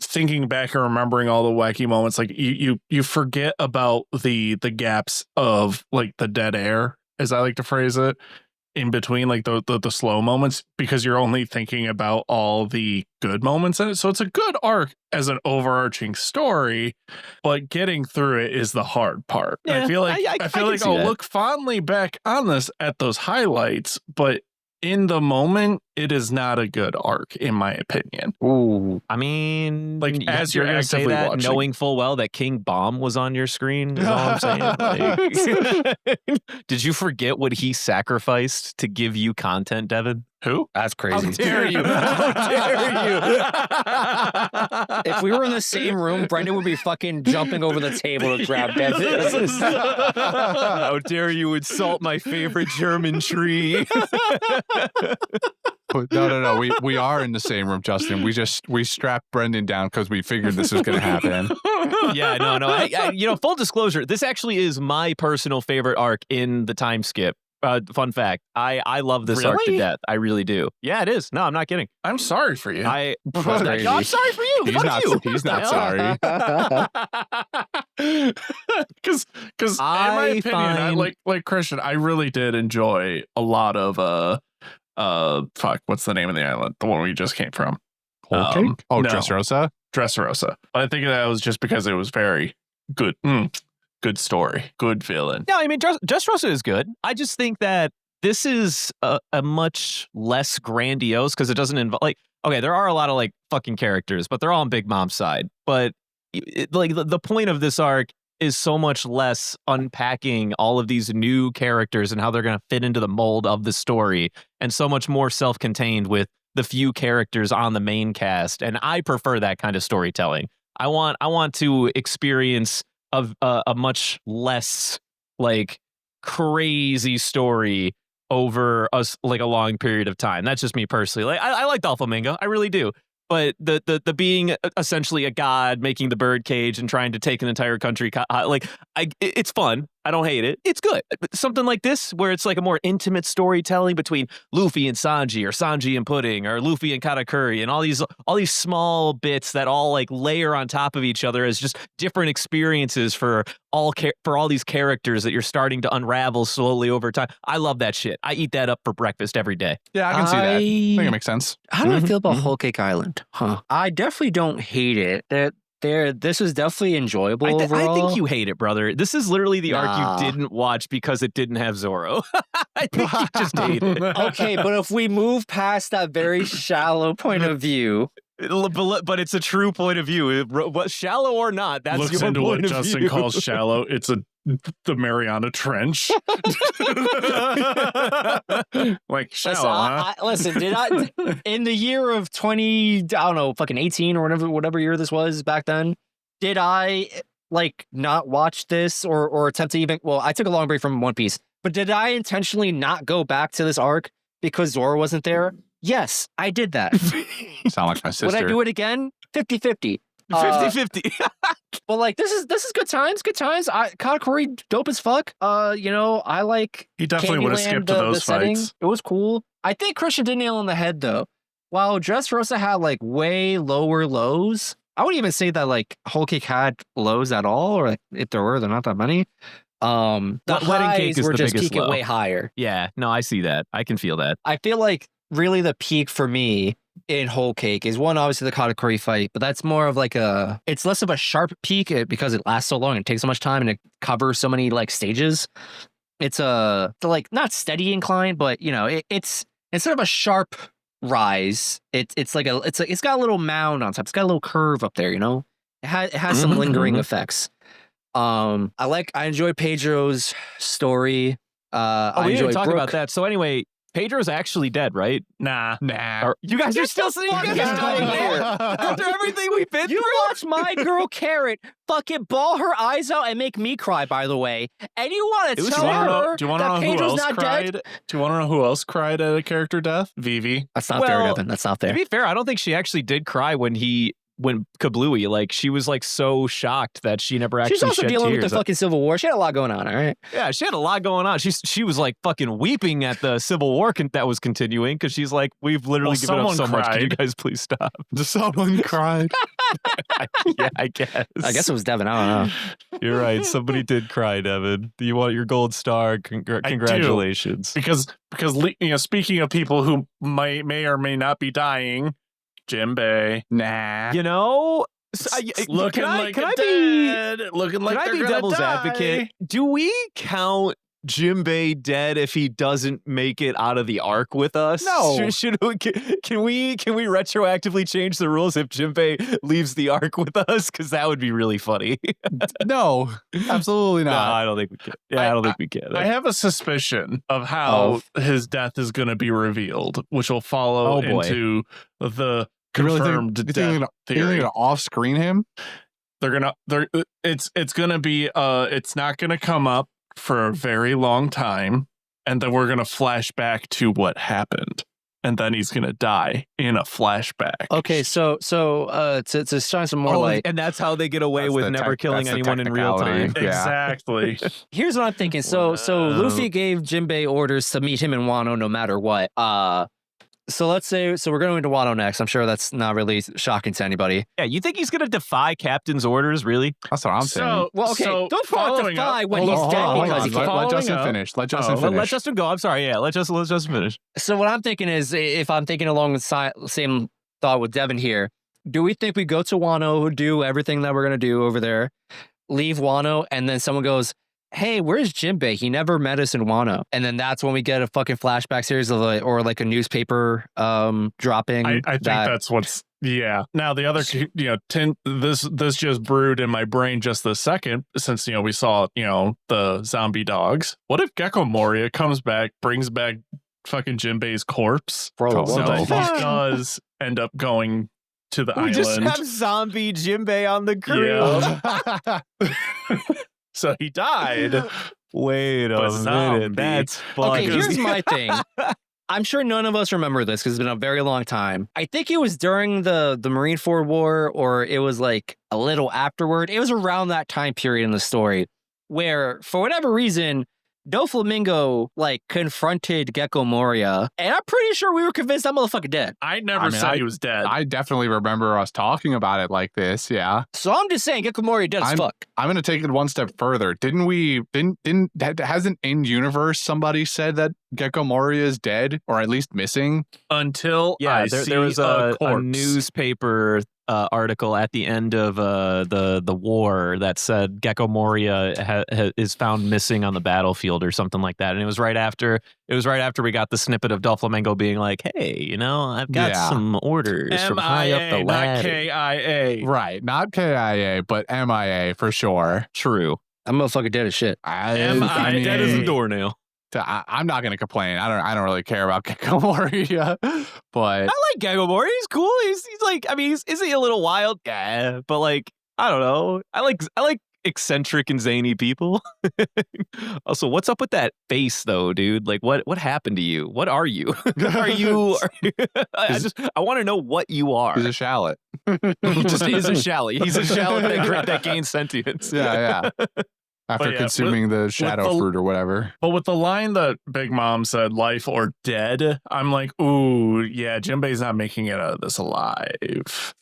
B: thinking back and remembering all the wacky moments. Like you forget about the gaps of like the dead air, as I like to phrase it, in between like the slow moments, because you're only thinking about all the good moments in it. So it's a good arc as an overarching story, but getting through it is the hard part.
D: Yeah,
B: I feel like
D: I
B: feel
D: can
B: like
D: see
B: I'll
D: that.
B: look fondly back on this at those highlights, but in the moment, it is not a good arc, in my opinion.
C: Ooh.
D: I mean,
B: Like,
D: yeah,
B: as
D: you're
B: you're
D: gonna say
B: actively
D: that,
B: watching.
D: knowing full well that King Bomb was on your screen is all I'm saying. Like, did you forget what he sacrificed to give you content, Devin?
B: Who?
C: That's crazy.
D: How dare you? How dare you?
C: If we were in the same room, Brendan would be fucking jumping over the table to grab Devin.
D: How dare you insult my favorite German tree?
A: No. We are in the same room, Justin. We strapped Brendan down because we figured this was going to happen.
D: Yeah, no. I, full disclosure, this actually is my personal favorite arc in the time skip. Fun fact, I love this arc to
C: Really?
D: death. I really do. Yeah, it is. No, I'm not kidding.
B: I'm sorry for you.
D: No,
C: crazy.
D: I'm sorry for you.
A: He's
D: Fuck
A: not.
D: you.
A: He's
D: What
A: not
D: the hell?
A: sorry.
B: Because in my
D: I
B: opinion, I
D: find-
B: like Christian, I really did enjoy a lot of what's the name of the island? The one we just came from.
A: Whole cake? Oh,
B: no.
A: Dressrosa?
B: Dressrosa. But I think that was just because it was very good. Good story. Good villain.
D: No, I mean, Dressrosa is good. I just think that this is a much less grandiose because it doesn't involve, like, okay, there are a lot of, like, fucking characters, but they're all on Big Mom's side. But, the point of this arc is so much less unpacking all of these new characters and how they're going to fit into the mold of the story, and so much more self-contained with the few characters on the main cast. And I prefer that kind of storytelling. I want to experience a much less, like, crazy story over like a long period of time. That's just me personally. Like, I like Doflamingo, I really do. But the being essentially a god, making the bird cage and trying to take an entire country, it's fun. I don't hate it. It's good. Something like this, where it's like a more intimate storytelling between Luffy and Sanji, or Sanji and Pudding, or Luffy and Katakuri, and all these small bits that all like layer on top of each other as just different experiences for all these characters that you're starting to unravel slowly over time. I love that shit. I eat that up for breakfast every day.
A: Yeah, I can see that. I think it makes sense.
C: How do I feel about Whole Cake Island? I definitely don't hate it. This is definitely enjoyable
D: I
C: overall.
D: think you hate it, brother. This is literally the arc
C: Nah.
D: you didn't watch because it didn't have Zoro. I think you just hate it.
C: Okay, but if we move past that very shallow point of view,
D: But it's a true point of view. What, shallow or not, that's
B: Looks
D: your
B: into
D: point
B: what
D: of
B: Justin
D: view.
B: calls shallow. It's the Mariana Trench. Like shallow,
C: listen, did I in the year of 20, I don't know, fucking 18 or whatever year this was back then, did I like not watch this or attempt to even, well, I took a long break from One Piece, but did I intentionally not go back to this arc because Zoro wasn't there? Yes, I did that.
A: Sound like my sister.
C: Would I do it again? 50-50.
D: 50-50.
C: But like this is good times. Katakuri dope as fuck. I like
B: He definitely would have
C: Candyland,
B: skipped
C: the
B: those
C: setting.
B: fights.
C: It was cool. I think Christian did nail on the head though. While Dressrosa had like way lower lows, I wouldn't even say that like Whole Cake had lows at all, or like, if there were, they're not that many. The
D: Wedding
C: highs
D: Cake is
C: were
D: the
C: just
D: biggest
C: peaking
D: low.
C: way higher.
D: Yeah, no, I see that. I can feel that.
C: I feel like really the peak for me in Whole Cake is one, obviously the Katakuri fight, but that's more of like it's less of a sharp peak because it lasts so long and takes so much time and it covers so many like stages. It's like not steady incline, but it's instead of a sharp rise, it's got a little mound on top. It's got a little curve up there, it has some lingering effects. I enjoy Pedro's story.
D: We didn't talk about that. So anyway, Pedro's actually dead, right?
B: Nah.
D: You guys are still sitting
C: fucking
D: here
C: dying
D: there after everything we've been
C: You
D: through.
C: watch my girl Carrot fucking bawl her eyes out and make me cry, by the way. And you want to tell her
B: Do you want to
C: that
B: know who
C: Pedro's
B: else
C: not
B: cried?
C: dead?
B: Do you want to know who else cried at a character death? Vivi.
C: That's not fair,
D: Well,
C: Devin. That's not
D: To
C: fair.
D: be fair, I don't think she actually did cry when he went kablooey. Like she was like so shocked that she never actually.
C: She's also
D: shed
C: dealing with
D: tears.
C: the fucking Civil War. She had a lot going on. All right.
D: Yeah, she had a lot going on. She was like fucking weeping at the Civil War that was continuing because she's like, we've literally given up so much. Can you guys please stop?
A: Someone cried.
D: Yeah, I guess.
C: I guess it was Devin. I don't know.
D: You're right. Somebody did cry, Devin. You want your gold star? Congratulations.
B: Because speaking of people who may or may not be dying, Jinbei.
A: Nah.
D: You know,
B: looking
D: can
B: like
D: I
B: dead. Looking like
D: can I
B: they're
D: be
B: gonna
D: devil's
B: die.
D: advocate? Do we count Jinbei dead if he doesn't make it out of the arc with us?
A: No.
D: Should we, can we retroactively change the rules if Jinbei leaves the arc with us? Because that would be really funny.
A: No, absolutely
D: No,
A: not.
D: I don't think we can. Yeah, I don't think we can.
B: I have a suspicion of how his death is going to be revealed, which will follow into the confirmed
A: you
B: death
A: think
B: theory.
A: they're gonna off-screen him?
B: It's gonna be it's not gonna come up for a very long time, and then we're gonna flash back to what happened, and then he's gonna die in a flashback.
C: Okay, so to shine some more light,
D: and that's how they get away
A: That's
D: with
A: the
D: never killing
A: that's the
D: anyone in real time.
A: technicality. Yeah.
B: Exactly.
C: here's what I'm thinking. So Luffy gave Jinbei orders to meet him in Wano no matter what. So let's say we're going to Wano next. I'm sure that's not really shocking to anybody.
D: Yeah, you think he's gonna defy Captain's orders? Really?
A: That's what I'm saying.
B: So,
C: Well, okay,
B: so
C: don't call it
B: following
C: defy
B: up-
C: when
B: hold
C: he's
B: on,
C: dead
B: hold on,
C: because
B: hold
C: he
B: on.
C: can't.
A: Let
B: Following
A: Justin
B: up-
A: finish. Let Justin
B: Oh,
A: finish.
D: Let Justin go. I'm sorry. Yeah, let Justin finish.
C: So what I'm thinking is, if I'm thinking along the same thought with Devin here, do we think we go to Wano, do everything that we're gonna do over there, leave Wano, and then someone goes, "Hey, where's Jinbei? He never met us in Wano," and then that's when we get a fucking flashback series of or like a newspaper dropping.
B: I think that's what's Now the other this just brewed in my brain just this second since we saw the zombie dogs. What if Gecko Moria comes back, brings back fucking Jinbei's corpse?
C: Bro,
B: So
C: what the
B: he
C: fuck?
B: does end up going to the
D: We
B: island.
D: just have zombie Jinbei on the crew.
B: Yeah. So he died.
D: Wait a
B: But
D: minute.
B: zombie.
D: That's
C: Okay,
D: fucking.
C: here's my thing. I'm sure none of us remember this because it's been a very long time. I think it was during the Marineford War, or it was like a little afterward. It was around that time period in the story where, for whatever reason, Doflamingo like confronted Gecko Moria, and I'm pretty sure we were convinced that motherfucker dead.
B: I never said he was dead.
A: I definitely remember us talking about it like this. Yeah.
C: So I'm just saying, Gecko Moria dead as fuck.
A: I'm going to take it one step further. Hasn't in universe somebody said that Gecko Moria is dead or at least missing?
B: Until
D: Yeah,
B: I
D: there
B: see
D: was a
B: corpse.
D: newspaper article at the end of the war that said Gecko Moria is found missing on the battlefield or something like that, and it was right after we got the snippet of Doflamingo being like, "Hey, I've got some orders from high up the
B: MIA,
D: ladder."
B: not KIA.
A: Right. Not KIA, but MIA for sure.
D: True.
C: That motherfucker dead as shit.
B: MIA.
D: Dead as a doornail.
A: I'm not going to complain. I don't really care about Gecko Moria, but
D: I like Gecko Moria. He's cool. He's like, I mean, is he a little wild? Yeah, but like, I don't know. I like eccentric and zany people. Also, what's up with that face though, dude? Like, what happened to you? What are you? are you? I want to know what you are.
A: he's a shallot.
D: He just is a shallot. He's a shallot that gains sentience.
A: Yeah. After
B: yeah,
A: consuming the shadow
B: the-
A: fruit or whatever.
B: But with the line that Big Mom said, life or dead, I'm like, ooh, yeah, Jinbei's not making it out of this alive.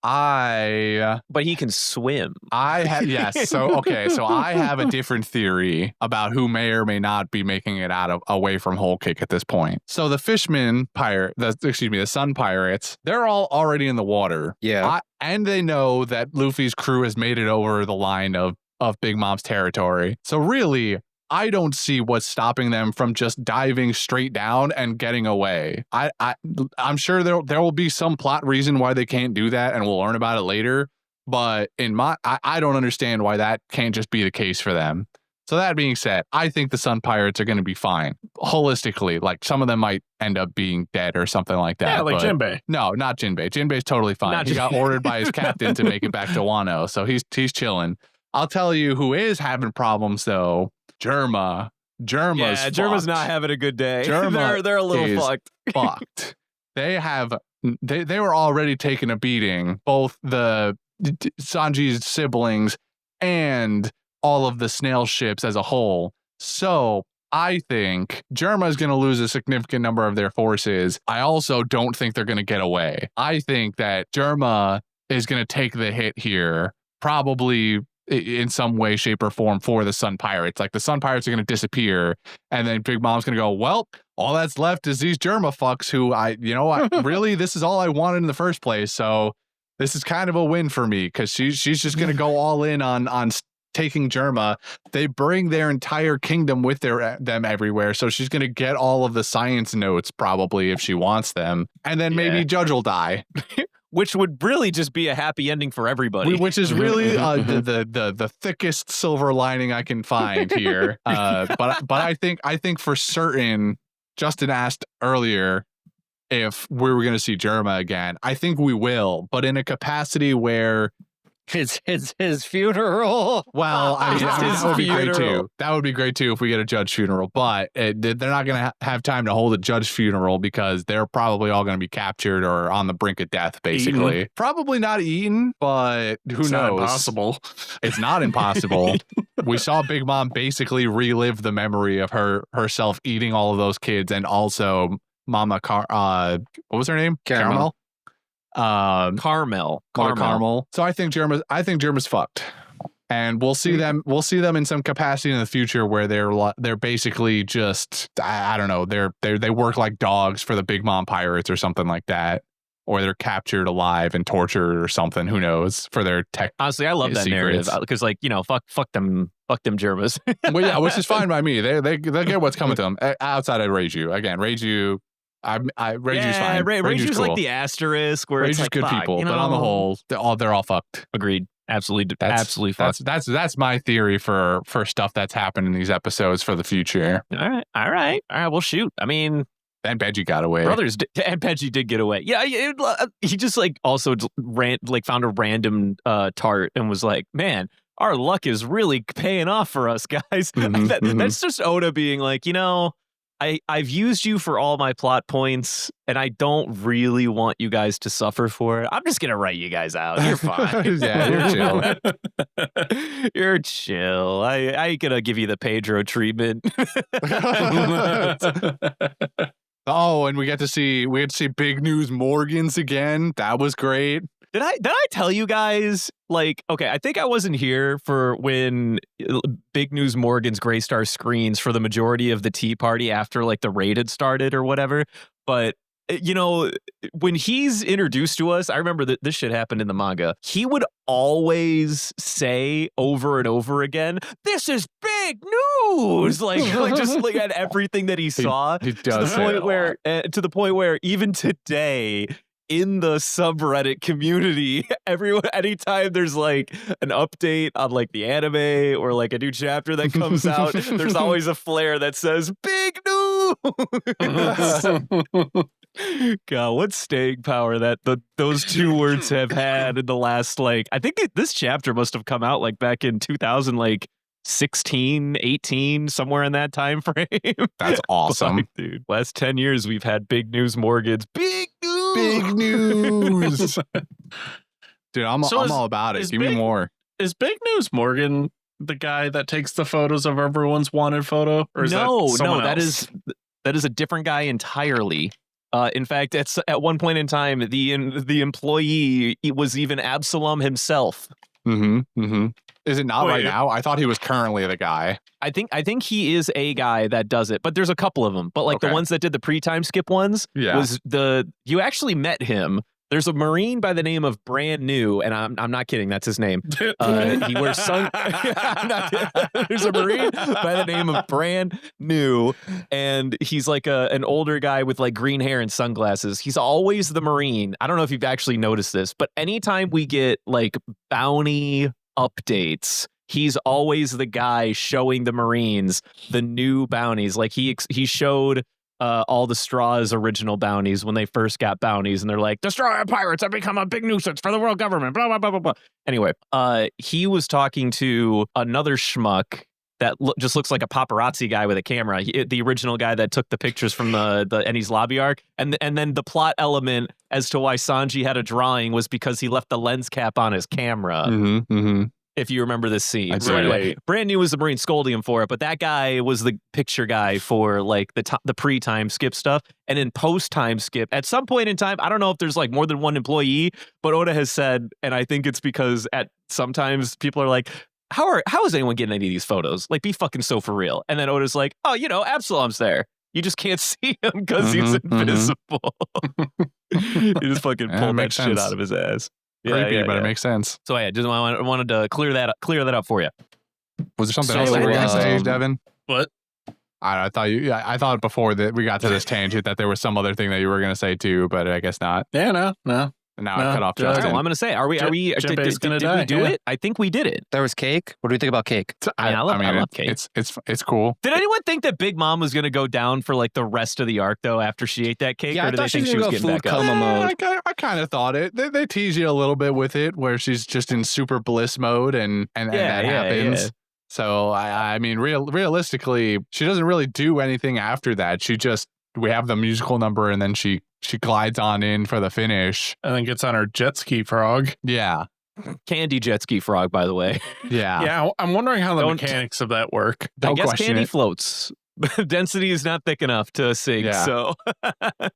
D: But he can swim.
A: Yes. So I have a different theory about who may or may not be making it away from Whole Cake at this point. So the the Sun Pirates, they're all already in the water.
C: Yeah.
A: And they know that Luffy's crew has made it over the line of Big Mom's territory. So really, I don't see what's stopping them from just diving straight down and getting away. I'm sure there will be some plot reason why they can't do that, and we'll learn about it later. But I don't understand why that can't just be the case for them. So that being said, I think the Sun Pirates are going to be fine. Holistically, like some of them might end up being dead or something like that.
B: Yeah, like
A: but
B: Jinbei.
A: No, not Jinbei. Jinbei's totally fine.
D: Not
A: He got ordered by his captain to make it back to Wano, so he's chilling. I'll tell you who is having problems though. Germa. Germa's
D: Germa's not having a good day.
A: Germa
D: they're a little
A: is
D: fucked.
A: fucked. They have they were already taking a beating, both the Sanji's siblings and all of the snail ships as a whole. So I think Germa is going to lose a significant number of their forces. I also don't think they're going to get away. I think that Germa is going to take the hit here, probably in some way, shape, or form for the Sun Pirates. Like the Sun Pirates are going to disappear, and then Big Mom's going to go, well, all that's left is these Germa fucks who really, this is all I wanted in the first place. So this is kind of a win for me because she's just going to go all in on taking Germa. They bring their entire kingdom with them everywhere, so she's going to get all of the science notes probably if she wants them, and then maybe Judge will die.
D: Which would really just be a happy ending for everybody.
A: Which is really the thickest silver lining I can find here. But I think for certain, Justin asked earlier if we were going to see Germa again. I think we will, but in a capacity where
C: it's his funeral.
A: Well, I mean, that would be great
D: funeral.
A: too. That would be great too if we get a judge funeral. But they're not going to have time to hold a judge funeral because they're probably all going to be captured or on the brink of death, basically.
B: Eaten.
A: Probably not eaten, but who knows?
B: Not impossible.
A: It's not impossible. We saw Big Mom basically relive the memory of herself eating all of those kids, and also Mama what was her name?
C: Caramel.
D: Carmel.
A: So I think Germa's fucked, and we'll see them in some capacity in the future where they're basically just, I don't know, they work like dogs for the Big Mom pirates or something like that, or they're captured alive and tortured or something. Who knows, for their tech.
D: Honestly, I love that narrative because, fuck them Germas.
A: Well, yeah, which is fine by me. They get what's coming to them outside of Reiju. Again, Reiju's fine.
D: Reiju's
A: cool.
D: like the asterisk where it's
A: Reiju's
D: like
A: good people, but on the whole, they're all fucked.
D: Agreed. Absolutely fucked.
A: That's my theory for stuff that's happened in these episodes for the future.
D: All right. Well, shoot. I mean,
A: and Benji got away.
D: And Benji did get away. Yeah, he just also found a random tart and was like, man, our luck is really paying off for us, guys. That's just Oda being like, I've used you for all my plot points, and I don't really want you guys to suffer for it. I'm just gonna write you guys out. You're fine.
A: Yeah, you're chill.
D: You're chill. I ain't gonna give you the Pedro treatment.
A: Oh, and we get to see Big News Morgans again. That was great.
D: Did I tell you guys, okay, I think I wasn't here for when Big News Morgan's Gray Star screens for the majority of the tea party after the raid had started or whatever. But, when he's introduced to us, I remember that this shit happened in the manga. He would always say over and over again, "This is big news!" just at everything that he saw.
A: He does
D: to the point where even today, in the subreddit community, anytime there's an update on the anime or a new chapter that comes out, there's always a flare that says big news. God, what staying power that those two words have had in the last I think this chapter must have come out back in 2016, 18, somewhere in that time frame.
A: That's awesome.
D: Dude. Last 10 years we've had Big News Morgans. Big news.
A: Big news. Dude, I'm all about it. Give me more.
B: Is Big News Morgan the guy that takes the photos of everyone's wanted photo? Or is that
D: is a different guy entirely. In fact, at one point in time, the employee was even Absalom himself.
A: Is it not right now? I thought he was currently the guy.
D: I think he is a guy that does it, but there's a couple of them. But the ones that did the pre-time skip ones, you actually met him. There's a Marine by the name of Brand New, and I'm not kidding. That's his name. He wears There's a Marine by the name of Brand New, and he's an older guy with green hair and sunglasses. He's always the Marine. I don't know if you've actually noticed this, but anytime we get bounty updates, he's always the guy showing the Marines the new bounties. He showed all the Straw's original bounties when they first got bounties, and they're like, "Destroy pirates have become a big nuisance for the world government." Blah blah blah blah blah. Anyway, he was talking to another schmuck that just looks like a paparazzi guy with a camera. The original guy that took the pictures from the Enies lobby arc, and then the plot element as to why Sanji had a drawing was because he left the lens cap on his camera. If you remember this scene. So anyway, brand new was the Marine scolding him for it, but that guy was the picture guy for like the pre-time skip stuff. And in post-time skip, at some point in time, I don't know if there's like more than one employee, but Oda has said, and I think it's because at sometimes people are like, how is anyone getting any of these photos? Like, be fucking so for real. And then Oda's like, oh, Absalom's there. You just can't see him because he's invisible. He just fucking pulled that shit out of his ass.
A: Creepy, but it makes sense.
D: So I wanted to clear that up for you.
A: Was there something else that you were gonna say, Devin?
B: What?
A: I thought before that we got to this tangent that there was some other thing that you were gonna say too, but I guess not.
B: Yeah, no.
A: And now I cut off Justin.
D: Well, I'm gonna say, did we do it? I think we did it.
C: There was cake. What do you think about cake?
D: I love cake.
A: It's cool.
D: Did anyone think that Big Mom was gonna go down for like the rest of the arc though after she ate that cake?
C: Yeah,
D: or did they think she was getting back up?
A: I kind of thought it. They tease you a little bit with it, where she's just in super bliss mode, and that happens. Yeah. So I mean, realistically, she doesn't really do anything after that. We have the musical number, and then she glides on in for the finish,
B: and then gets on her jet ski frog.
A: Yeah,
D: candy jet ski frog, by the way.
B: Yeah. I'm wondering how the mechanics of that work.
D: I guess candy floats. Density is not thick enough to sink.
A: Yeah.
D: So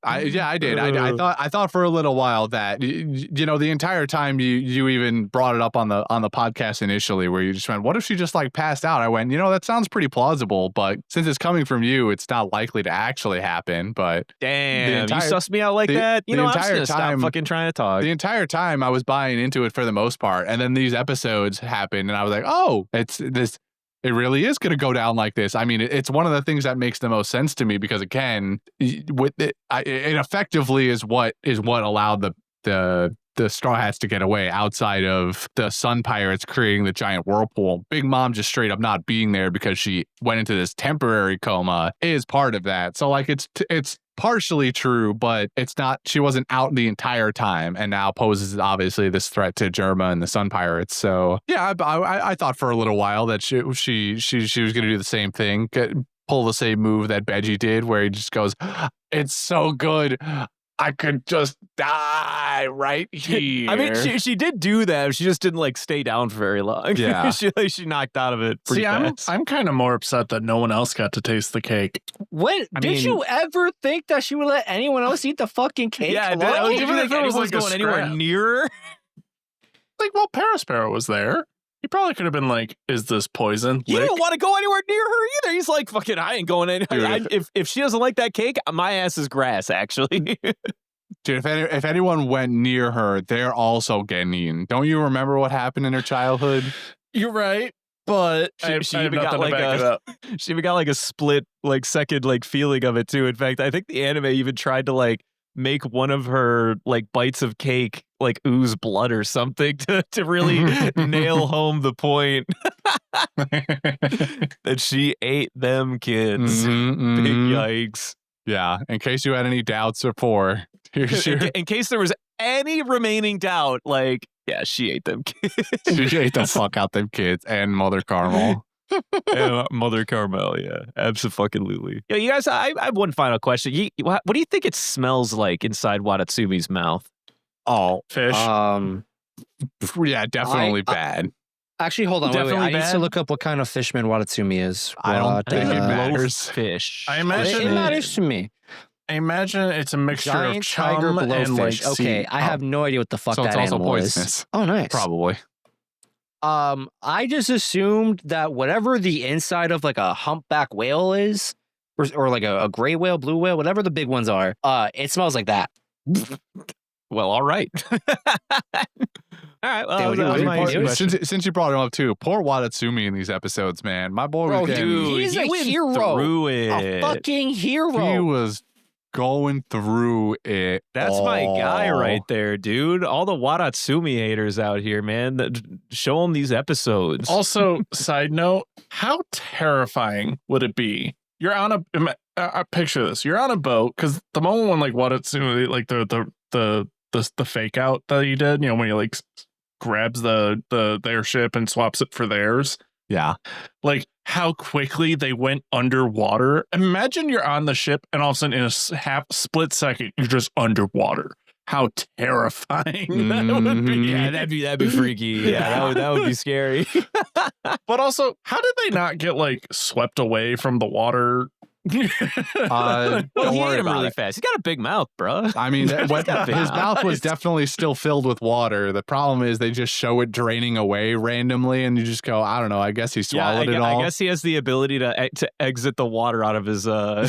A: I did. I thought for a little while that the entire time you even brought it up on the podcast initially, where you just went, what if she just like passed out? I went, that sounds pretty plausible, but since it's coming from you, it's not likely to actually happen. But
D: damn, you sussed me out like that. I'm just gonna stop fucking trying to talk.
A: The entire time I was buying into it for the most part, and then these episodes happened, and I was like, oh, it's this. It really is going to go down like this. I mean, it's one of the things that makes the most sense to me because, again, with it effectively is what allowed the Straw Hats to get away outside of the Sun Pirates creating the giant whirlpool. Big Mom just straight up not being there because she went into this temporary coma is part of that. So, like, it's partially true, but it's not. She wasn't out the entire time, and now poses obviously this threat to Germa and the Sun Pirates. So yeah, I thought for a little while that she was going to do the same thing, pull the same move that Benji did, where he just goes, "It's so good, I could just die right here."
D: I mean, she did do that. She just didn't like stay down for very long.
A: Yeah,
D: she knocked out of it.
B: See, I'm kind of more upset that no one else got to taste the cake.
C: Did you ever think that she would let anyone else eat the fucking cake?
D: Yeah,
B: even if it was like
D: going anywhere near.
B: Like, well, Parasparrow was there. He probably could have been like, "Is this poison?"
D: He didn't want to go anywhere near her either. He's like, "Fucking, I ain't going anywhere." If she doesn't like that cake, my ass is grass. Actually,
A: dude, if anyone went near her, they're also getting eaten. Don't you remember what happened in her childhood?
B: You're right, but
D: she even got like she even got like a split like second like feeling of it too. In fact, I think the anime even tried to like make one of her like bites of cake like ooze blood or something to really nail home the point that she ate them kids. Big yikes.
A: Yeah, in case you had any doubts before.
D: In case there was any remaining doubt, like, yeah, she ate them kids.
A: She ate the fuck out them kids and Mother Carmel.
D: Mother Carmel, yeah, absolutely. Yeah, you guys, I have one final question. What do you think it smells like inside Watatsumi's mouth?
A: Oh,
B: fish.
A: Yeah, definitely bad.
C: Actually, hold on. Wait. I need to look up what kind of fishman Watatsumi is.
A: I don't think it matters.
D: Fish.
B: I imagine
C: it matters to me.
B: I imagine it's a mixture
C: Giant
B: of chum
C: tiger
B: and like
C: blowfish. Okay, I have no idea what the fuck
A: so
C: that
A: it's also
C: animal
A: poisonous.
C: is. Oh, nice.
A: Probably.
C: I just assumed that whatever the inside of like a humpback whale is, or like a gray whale, blue whale, whatever the big ones are, it smells like that.
D: Well, all right. All right. Well,
A: since you brought him up too, poor Watatsumi in these episodes, man. My boy was
C: he's a hero.
D: Through it.
C: A fucking hero.
A: He was going through it.
D: That's my guy right there, dude. All the Watatsumi haters out here, man. Show them these episodes.
B: Also, side note, how terrifying would it be? You're on a picture this. You're on a boat, because the moment when like Watatsumi, like the fake out that he did, when he like grabs their ship and swaps it for theirs.
A: Yeah.
B: Like, how quickly they went underwater. Imagine you're on the ship and all of a sudden in a split second, you're just underwater. How terrifying that would be.
D: Yeah, that'd be freaky. Yeah, that would be scary.
B: But also, how did they not get like swept away from the water?
D: Well,
A: Don't
D: he
A: worry
D: ate him
A: about
D: really
A: it.
D: fast. He's got a big mouth, bro.
A: I mean, his mouth was
D: It's-
A: definitely still filled with water. The problem is they just show it draining away randomly, and you just go, I don't know. I guess he swallowed it all.
D: I guess he has the ability to exit the water out of his
A: Yeah,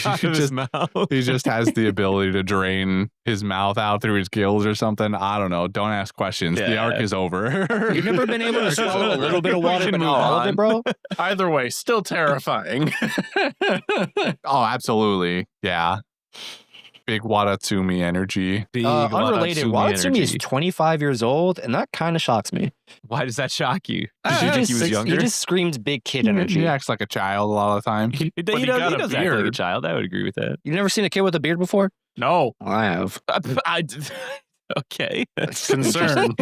D: out of his mouth.
A: He just has the ability to drain his mouth out through his gills or something. I don't know. Don't ask questions. The
D: Yeah.
A: arc is over.
C: You've never been able to swallow a little bit of
D: We
C: water,
D: can
C: but
D: move
C: not all of
D: on.
C: it, bro?
B: Either way, still terrifying.
A: Oh, absolutely. Yeah. Big Watatsumi energy.
D: Big
C: Unrelated. Watatsumi
D: energy.
C: is 25 years old, and that kind of shocks me.
D: Why does that shock you?
C: Ah,
D: Did you think he was
C: he
D: younger?
C: just screams big kid energy.
A: He acts like a child a lot of the time.
D: He
B: But he
D: does
B: got a
D: act like a
B: beard.
D: child. I would agree with that.
C: You've never seen a kid with a beard before?
B: No,
C: I have.
D: Okay.
B: concern.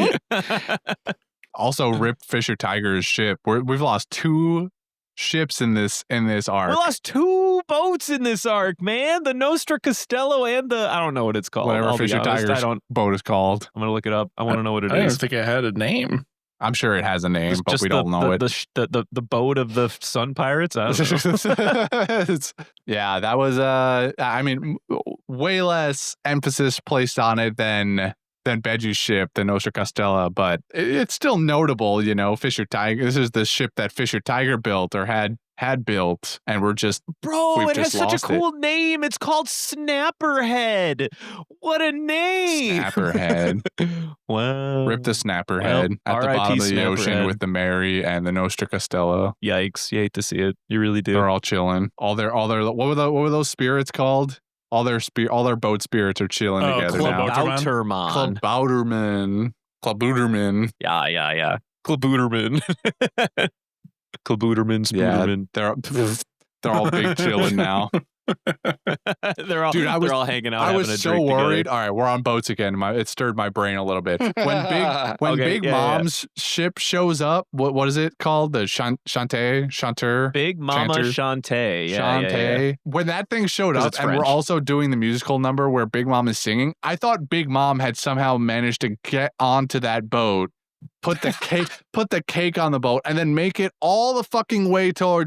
A: Also, rip Fisher Tiger's ship. We've lost 2 ships in this arc.
D: We lost 2 boats in this arc, man. The Nostra Costello and the I don't know what it's called.
A: Whatever
D: I'll be
A: Fisher
D: honest.
A: Tiger's boat is called.
D: I'm gonna look it up. I want to know what it
B: I don't
D: is.
B: think it had a name.
A: I'm sure it has a name, but
D: Just
A: we don't know it.
D: The boat of the Sun Pirates. I don't know.
A: Yeah, that was I mean, way less emphasis placed on it than Beju's ship, the Nostra Costella, but it's still notable, you know. Fisher Tiger. This is the ship that Fisher Tiger built or had built, and we're just
D: Bro,
A: We've
D: it has
A: just
D: such a
A: lost it.
D: cool name. It's called Snapperhead. What a name!
A: Snapperhead.
D: Wow.
A: Rip the Snapperhead
D: Well,
A: at the
D: RIP
A: bottom of the ocean
D: Snapperhead.
A: with the Mary and the Nostra Costella.
D: Yikes! You hate to see it. You really do.
A: They're all chilling. All their what were those spirits called? All their boat spirits are chilling
B: Oh,
A: together
B: Club
A: now.
B: Outerman.
D: Outerman.
A: Klabouterman.
D: Yeah. Klabooterman. Klabooterman,
A: Yeah,
D: Spooderman.
A: they're all big chilling now.
D: they're all
A: Dude,
D: they're all hanging out.
A: I
D: having a
A: was so
D: drink
A: worried.
D: together.
A: All right, we're on boats again. It stirred my brain a little bit. When
D: Okay,
A: Big
D: yeah.
A: Mom's ship shows up, what is it called? The Chanter.
D: Big Mama
A: Chanter.
D: Shantae. Yeah,
A: Shantae. When that thing showed
D: 'Cause
A: up
D: it's
A: and we're
D: French.
A: also doing the musical number where Big Mom is singing, I thought Big Mom had somehow managed to get onto that boat, put the cake on the boat, and then make it all the fucking way to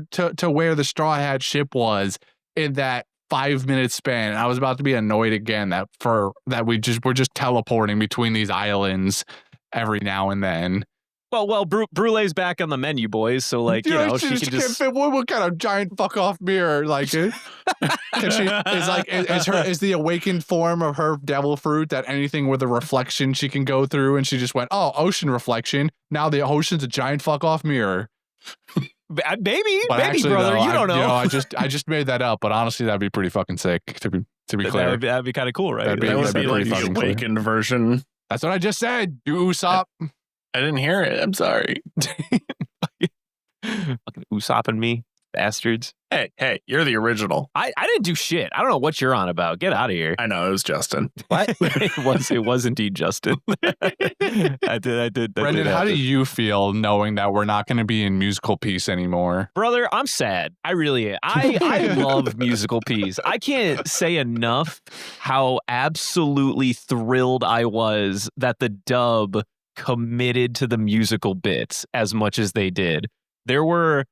A: where the Straw Hat ship was in that 5-minute span. And I was about to be annoyed again that we're just teleporting between these islands every now and then.
D: Well, Brulee's back on the menu, boys. So like, you know, she can
A: can't
D: just.
A: fit. What kind of giant fuck off mirror? Like, can she is the awakened form of her devil fruit that anything with a reflection she can go through, and she just went, oh, ocean reflection. Now the ocean's a giant fuck off mirror.
D: Maybe,
A: But actually,
D: brother,
A: though,
D: you don't know.
A: I just made that up, but honestly, that'd be pretty fucking sick. To be clear,
D: That'd be kind of cool, right?
A: That'd be-
B: That would
A: that'd
B: be
A: be
B: like
A: pretty
B: the
A: fucking cool.
B: awakened version.
A: that's what I just said. You Usopp.
B: I didn't hear it. I'm sorry.
D: Fucking Usopping me, bastards.
B: Hey, you're the original.
D: I didn't do shit. I don't know what you're on about. Get out of here.
B: I know, it was Justin.
C: What?
D: it was indeed Justin. I did.
A: Brendan, how do you feel knowing that we're not going to be in musical piece anymore?
D: Brother, I'm sad. I really am. I love musical piece. I can't say enough how absolutely thrilled I was that the dub committed to the musical bits as much as they did. There were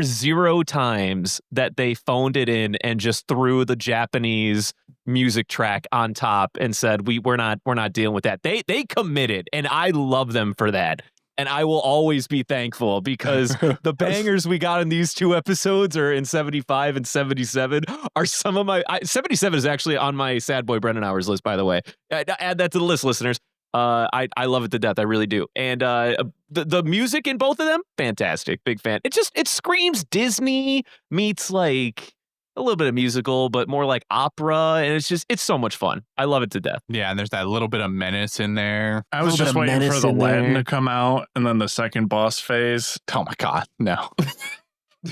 D: 0 times that they phoned it in and just threw the Japanese music track on top and said we're not dealing with that. They committed, and I love them for that. And I will always be thankful because the bangers we got in these 2 episodes are in 75 and 77 are some of my 77 is actually on my Sad Boy Brendan Hours list, by the way. Add that to the list, listeners. I love it to death. I really do. And the music in both of them, fantastic. Big fan. It screams Disney meets like a little bit of musical, but more like opera. And it's so much fun. I love it to death.
A: Yeah, and there's that little bit of menace in there.
B: I was
C: little
B: just
C: bit of
B: waiting for
C: menace
B: the
C: in
B: Latin
C: there.
B: to come out and then the second boss phase.
A: Oh my god, no.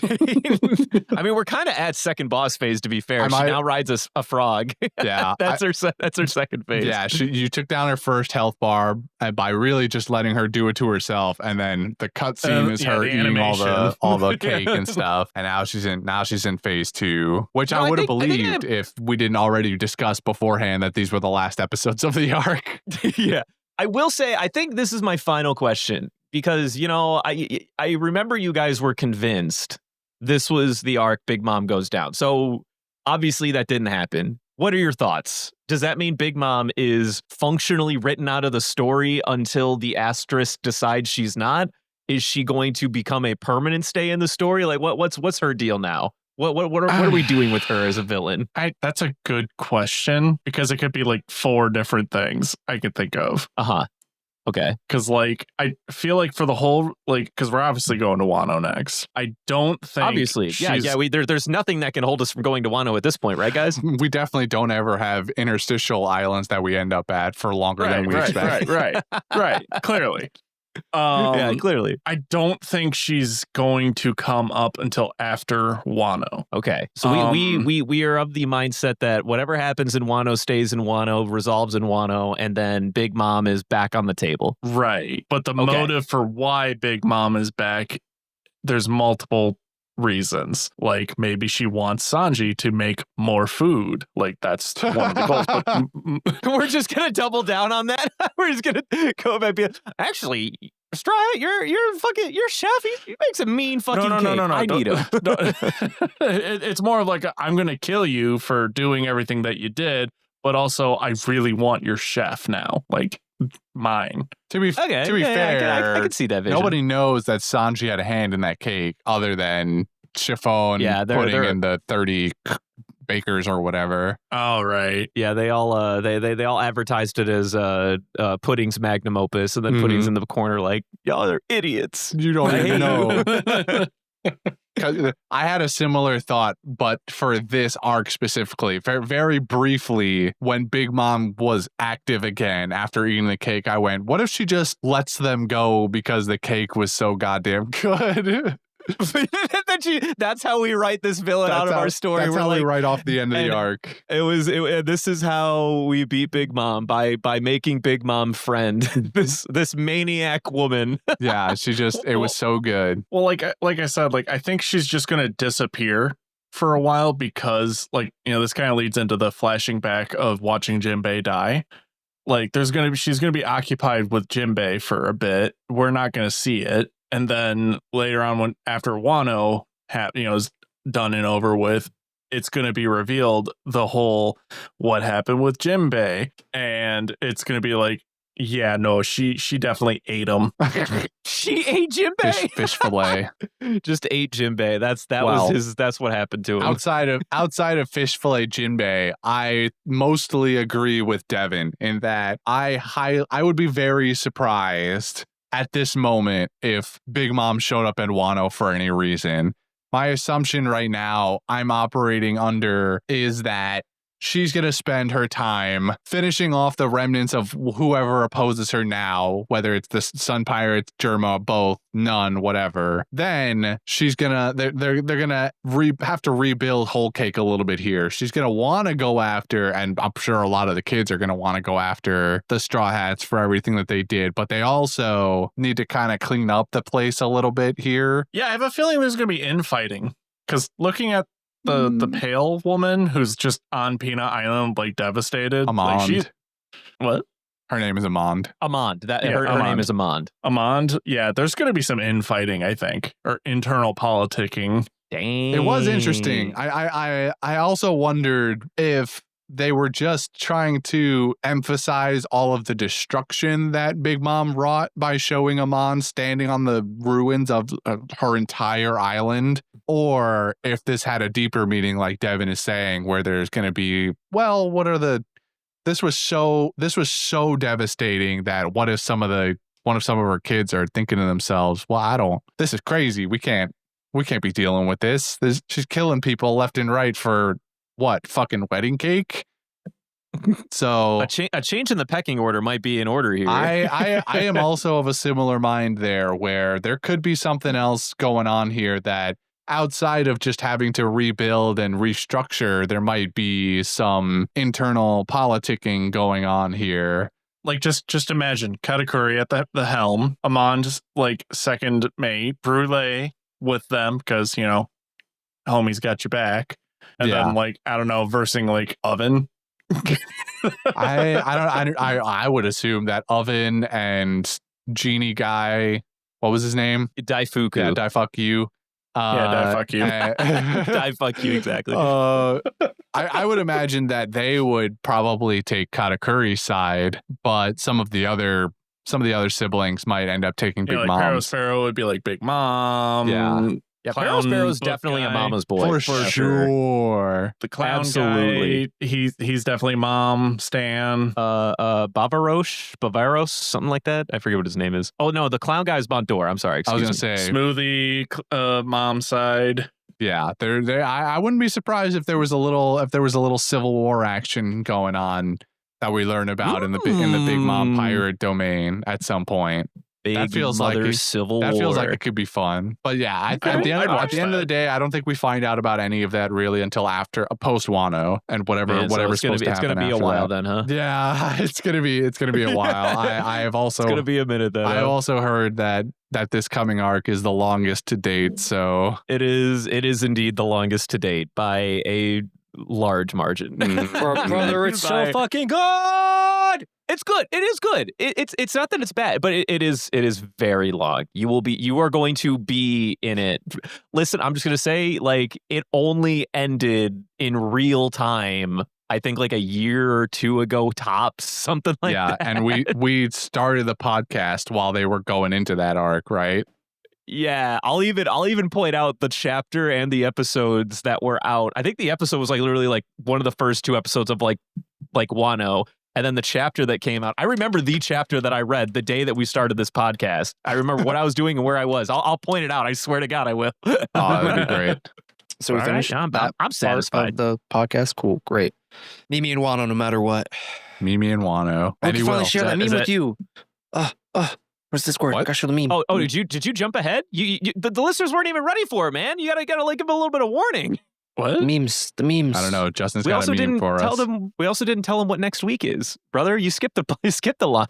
D: I mean, we're kind of at second boss phase, to be fair. She now rides a frog.
A: Yeah.
D: That's her second phase.
A: Yeah, you took down her first health bar by really just letting her do it to herself, and then the cutscene is her eating all the cake and stuff. And now she's in phase 2, which I would have believed if we didn't already discuss beforehand that these were the last episodes of the arc.
D: Yeah. I will say, I think this is my final question, because, you know, I remember you guys were convinced this was the arc Big Mom goes down. So obviously that didn't happen. What are your thoughts? Does that mean Big Mom is functionally written out of the story until the asterisk decides she's not? Is she going to become a permanent stay in the story? Like, what's her deal now? What are we doing with her as a villain?
B: That's a good question, because it could be like 4 different things I could think of.
D: Okay.
B: Because, like, I feel like for the whole, like, because we're obviously going to Wano next. I don't think.
D: Obviously. Yeah. There's nothing that can hold us from going to Wano at this point, right, guys?
A: We definitely don't ever have interstitial islands that we end up at for longer than we expect.
B: Right. Clearly.
D: Yeah, clearly.
B: I don't think she's going to come up until after Wano.
D: Okay. So we are of the mindset that whatever happens in Wano stays in Wano, resolves in Wano, and then Big Mom is back on the table.
B: Right. But the motive for why Big Mom is back, there's multiple reasons. Like, maybe she wants Sanji to make more food. Like, that's one of the goals. But
D: we're just gonna double down on that. We're just gonna go back. Actually, Straw, your chef. He makes a mean fucking cake.
B: No.
D: I need him.
B: It's more of like I'm gonna kill you for doing everything that you did, but also I really want your chef now. Like, mine.
A: To be fair,
D: I can see that vision.
A: Nobody knows that Sanji had a hand in that cake other than Chiffon putting in the 30 bakers or whatever.
B: Oh, right.
D: Yeah, they all they all advertised it as Pudding's magnum opus, and then Pudding's in the corner like, y'all are idiots.
A: You don't even know. I had a similar thought, but for this arc specifically, very briefly, when Big Mom was active again after eating the cake, I went, what if she just lets them go because the cake was so goddamn good?
D: That's how we write this villain out of our story.
A: That's how we write off the end of the arc.
D: This is how we beat Big Mom, by making Big Mom friend this maniac woman.
A: Yeah, it was so good.
B: Well, like I said, like, I think she's just gonna disappear for a while, because, like, you know, this kind of leads into the flashing back of watching Jinbei die. Like, she's gonna be occupied with Jinbei for a bit. We're not gonna see it. And then later on, after Wano is done and over with, it's going to be revealed the whole what happened with Jinbei, and it's going to be like, yeah, no, she definitely ate him.
D: She ate Jinbei.
A: Fish fillet.
D: Just ate Jinbei. That's what happened to him.
A: Outside of fish fillet Jinbei, I mostly agree with Devin in that I would be very surprised at this moment if Big Mom showed up at Wano for any reason. My assumption right now I'm operating under is that she's going to spend her time finishing off the remnants of whoever opposes her now, whether it's the Sun Pirates, Germa, both, none, whatever. Then she's gonna, they're gonna have to rebuild Whole Cake a little bit here. She's gonna want to go after, and I'm sure a lot of the kids are gonna want to go after the Straw Hats for everything that they did, but they also need to kind of clean up the place a little bit here.
B: Yeah, I have a feeling there's gonna be infighting, because looking at the pale woman who's just on Peanut Island, like, devastated.
A: Amand.
B: Like, what?
A: Her name is Amand.
D: Amand. Her name is Amand.
B: Amand. Yeah, there's going to be some infighting, I think, or internal politicking.
D: Dang.
A: It was interesting. I also wondered if they were just trying to emphasize all of the destruction that Big Mom wrought by showing Amand standing on the ruins of her entire island, or if this had a deeper meaning, like Devin is saying, where there's going to be, well, this was so devastating that what if some of our kids are thinking to themselves, well, this is crazy. We can't be dealing with this. She's killing people left and right for what, fucking wedding cake? So
D: a change in the pecking order might be in order here.
A: I am also of a similar mind there, where there could be something else going on here that outside of just having to rebuild and restructure, there might be some internal politicking going on here.
B: Like just imagine Katakuri at the helm, Amon's like second mate, Brule with them because homie's got your back, and then like I don't know, versing like Oven.
A: I would assume that Oven and Genie guy, what was his name?
D: Daifuku.
A: Yeah, die fuck you.
B: Die fuck you.
D: Die fuck you, exactly.
A: I would imagine that they would probably take Katakuri's side, but some of the other siblings might end up taking Big
B: like
A: Mom's.
B: Sparrow would be like Big Mom.
D: Yeah, Sparrow's definitely a mama's boy.
A: For sure.
B: The clown
D: Absolutely.
B: guy, he's definitely Mom, Stan.
D: Bavaros, something like that. I forget what his name is. Oh no, the clown guy is Mondor. I'm sorry.
A: I was
D: Excuse
A: gonna
D: me.
A: say
B: Smoothie, Mom's side.
A: Yeah, I wouldn't be surprised if there was a little Civil War action going on that we learn about in the Big Mom pirate domain at some point.
D: That feels Civil War.
A: That feels like it could be fun. But yeah, at the end of the day, I don't think we find out about any of that really until after post Wano and whatever's supposed to happen.
D: It's gonna be a while then, huh?
A: Yeah, it's gonna be a while. I have also
D: it's gonna be a minute then.
A: I have also heard that this coming arc is the longest to date. So
D: it is indeed the longest to date by a large margin.
C: Brother, it's so fucking good.
D: It's good. It is good. It's not that it's bad, but it is very long. You are going to be in it. Listen, I'm just gonna say, like, it only ended in real time. I think like a year or two ago tops, something like that.
A: Yeah, and we started the podcast while they were going into that arc, right?
D: Yeah, I'll even point out the chapter and the episodes that were out. I think the episode was like literally like one of the first two episodes of like Wano. And then the chapter that came out, I remember the chapter that I read the day that we started this podcast. I remember what I was doing and where I was. I'll point it out. I swear to God, I will.
A: Oh, that'd be great.
C: So we finished.
D: I'm satisfied.
C: The podcast, cool, great. Mimi and Wano, no matter what.
A: Mimi and Wano.
C: I can finally share that meme with you. Where's Discord? I gotta show the meme.
D: Oh, did you jump ahead? The listeners weren't even ready for it, man. You gotta like give them a little bit of warning.
B: What?
C: The memes.
A: I don't know. Justin's got a meme for us.
D: We also didn't tell them what next week is, brother. You skipped the line.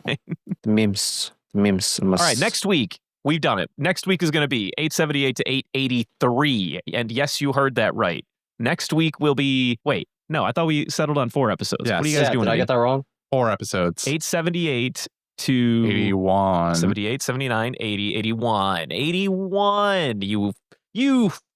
C: The memes.
D: All right, next week we've done it. Next week is going to be 878 to 883, and yes, you heard that right. Next week will be. Wait, no, I thought we settled on 4 episodes.
A: Yes.
D: What are you guys doing?
C: Did I get that wrong?
A: 4 episodes.
D: 878 to
A: 81.
D: 78, 79, 80, 81. 81. You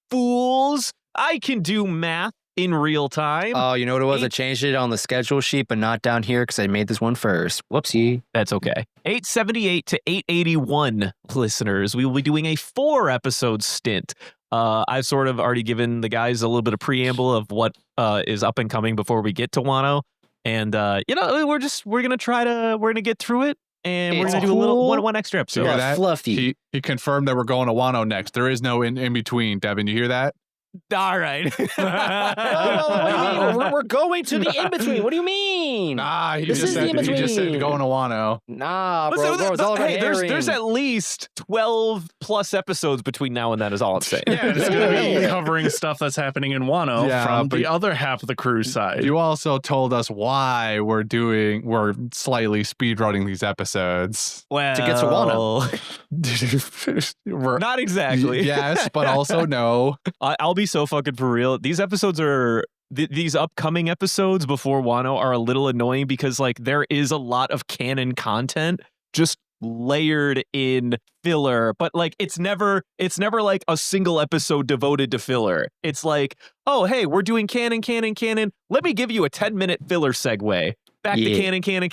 D: fools. I can do math in real time.
C: Oh, you know what it was? I changed it on the schedule sheet, but not down here because I made this one first. Whoopsie.
D: That's okay. 878 to 881 listeners. We will be doing a 4-episode stint. I've sort of already given the guys a little bit of preamble of what is up and coming before we get to Wano. And, we're going to get through it. And we're going to do a little one extra episode.
A: You hear that?
C: Fluffy.
A: He confirmed that we're going to Wano next. There is no in between. Devin, you hear that?
D: All right.
C: What do you mean? We're going to the in-between. What do you mean?
A: Nah, he
C: This
A: just
C: is
A: said
C: the in-between.
A: he just said going to Wano.
C: Nah, bro. It's all about
D: there's at least 12 plus episodes between now and then is all I'm saying.
B: Yeah, it's going to be covering stuff that's happening in Wano from the other half of the crew side.
A: You also told us why we're slightly speedrunning these episodes.
D: Well,
C: to get to Wano.
D: Not exactly.
A: Yes, but also no.
D: I'll be so fucking for real. These episodes are these upcoming episodes before Wano are a little annoying because like there is a lot of canon content just layered in filler, but like it's never like a single episode devoted to filler. It's like, oh hey, we're doing canon. Let me give you a 10-minute filler segue. Back to canon.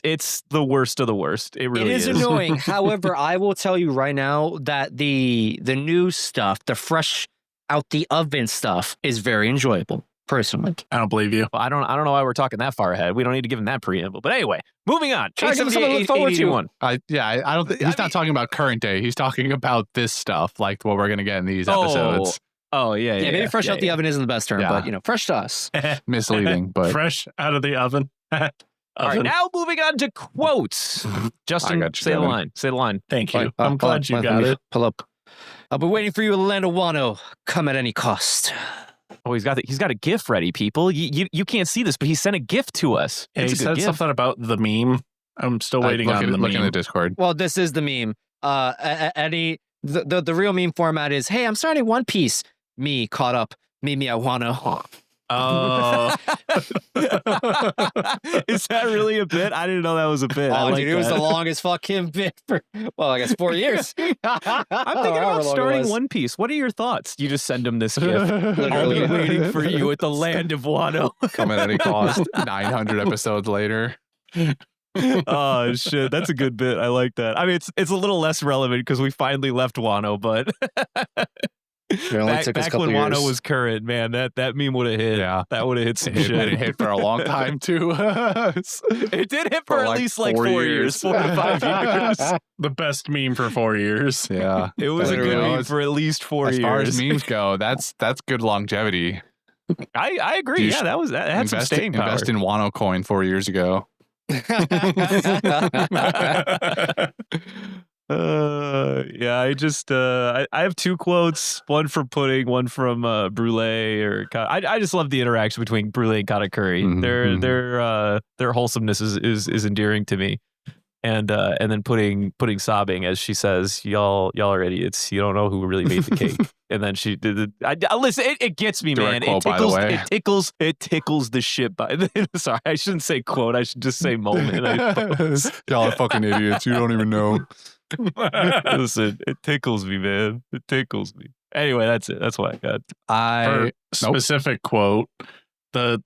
D: It's the worst of the worst. It really is.
C: It is annoying. However, I will tell you right now that the new stuff, the fresh out the oven stuff, is very enjoyable. Personally,
B: I don't believe you.
D: I don't know why we're talking that far ahead. We don't need to give him that preamble. But anyway, moving on.
C: Try to give him something to look forward to.
A: I don't think he's not talking about current day. He's talking about this stuff, like what we're gonna get in these episodes.
D: Oh yeah.
C: Maybe fresh out the oven isn't the best term, but fresh to us.
A: Misleading, but
B: fresh out of the oven.
D: All right, now moving on to quotes. Justin, say the line.
B: Thank you. I'm glad you got it.
C: Pull up. I'll be waiting for you in the land of Wano. Come at any cost.
D: Oh, he's got a gift ready, people. You can't see this, but he sent a gift to us.
B: Yeah, he
D: It's a good
B: said
D: gift.
B: something about the meme. I'm still waiting on the
A: look in
B: meme.
A: the Discord.
C: Well, this is the meme. The real meme format is, hey, I'm starting One Piece. Me caught up. Meet me at Wano.
B: Oh,
D: Is that really a bit? I didn't know that was a bit. I
C: Oh,
D: like
C: dude, it was
D: that.
C: the longest fucking bit for, well, I guess 4 years.
D: I'm thinking about starting One Piece. What are your thoughts? You just send him this gift. I'll be
C: Literally.
D: waiting for you at the land of Wano.
A: Come at any cost. 900 episodes later.
D: Oh shit, that's a good bit. I like that. I mean, it's a little less relevant because we finally left Wano, but
C: It only took us a
D: back
C: couple
D: when
C: years.
D: Wano was current, man, that meme would have hit.
A: Yeah.
D: That would have hit some shit.
A: It hit for a long time too.
D: It did hit for at
A: like
D: least like
A: 4
D: 4 years, 4 to 5 years.
B: the best meme for 4 years.
A: Yeah.
D: It was a good
A: Literally.
D: meme for at least 4
A: As
D: years.
A: far as memes go, that's good longevity.
D: I agree.
A: You
D: Yeah, that had some staying power.
A: Invest in Wano coin 4 years ago.
D: Yeah, I have 2 quotes, one from Pudding, one from Brulee or I just love the interaction between Brulee and Katakuri. Their wholesomeness is endearing to me. And then Pudding sobbing as she says, y'all are idiots. You don't know who really made the cake. And then she did listen, it gets me,
A: Direct
D: man.
A: quote, by the way.
D: It tickles the shit by sorry, I shouldn't say quote, I should just say moment, I suppose.
A: Y'all are fucking idiots. You don't even know.
D: Listen, it tickles me, man. It tickles me. Anyway, that's it. That's what I got.
B: For specific quote, the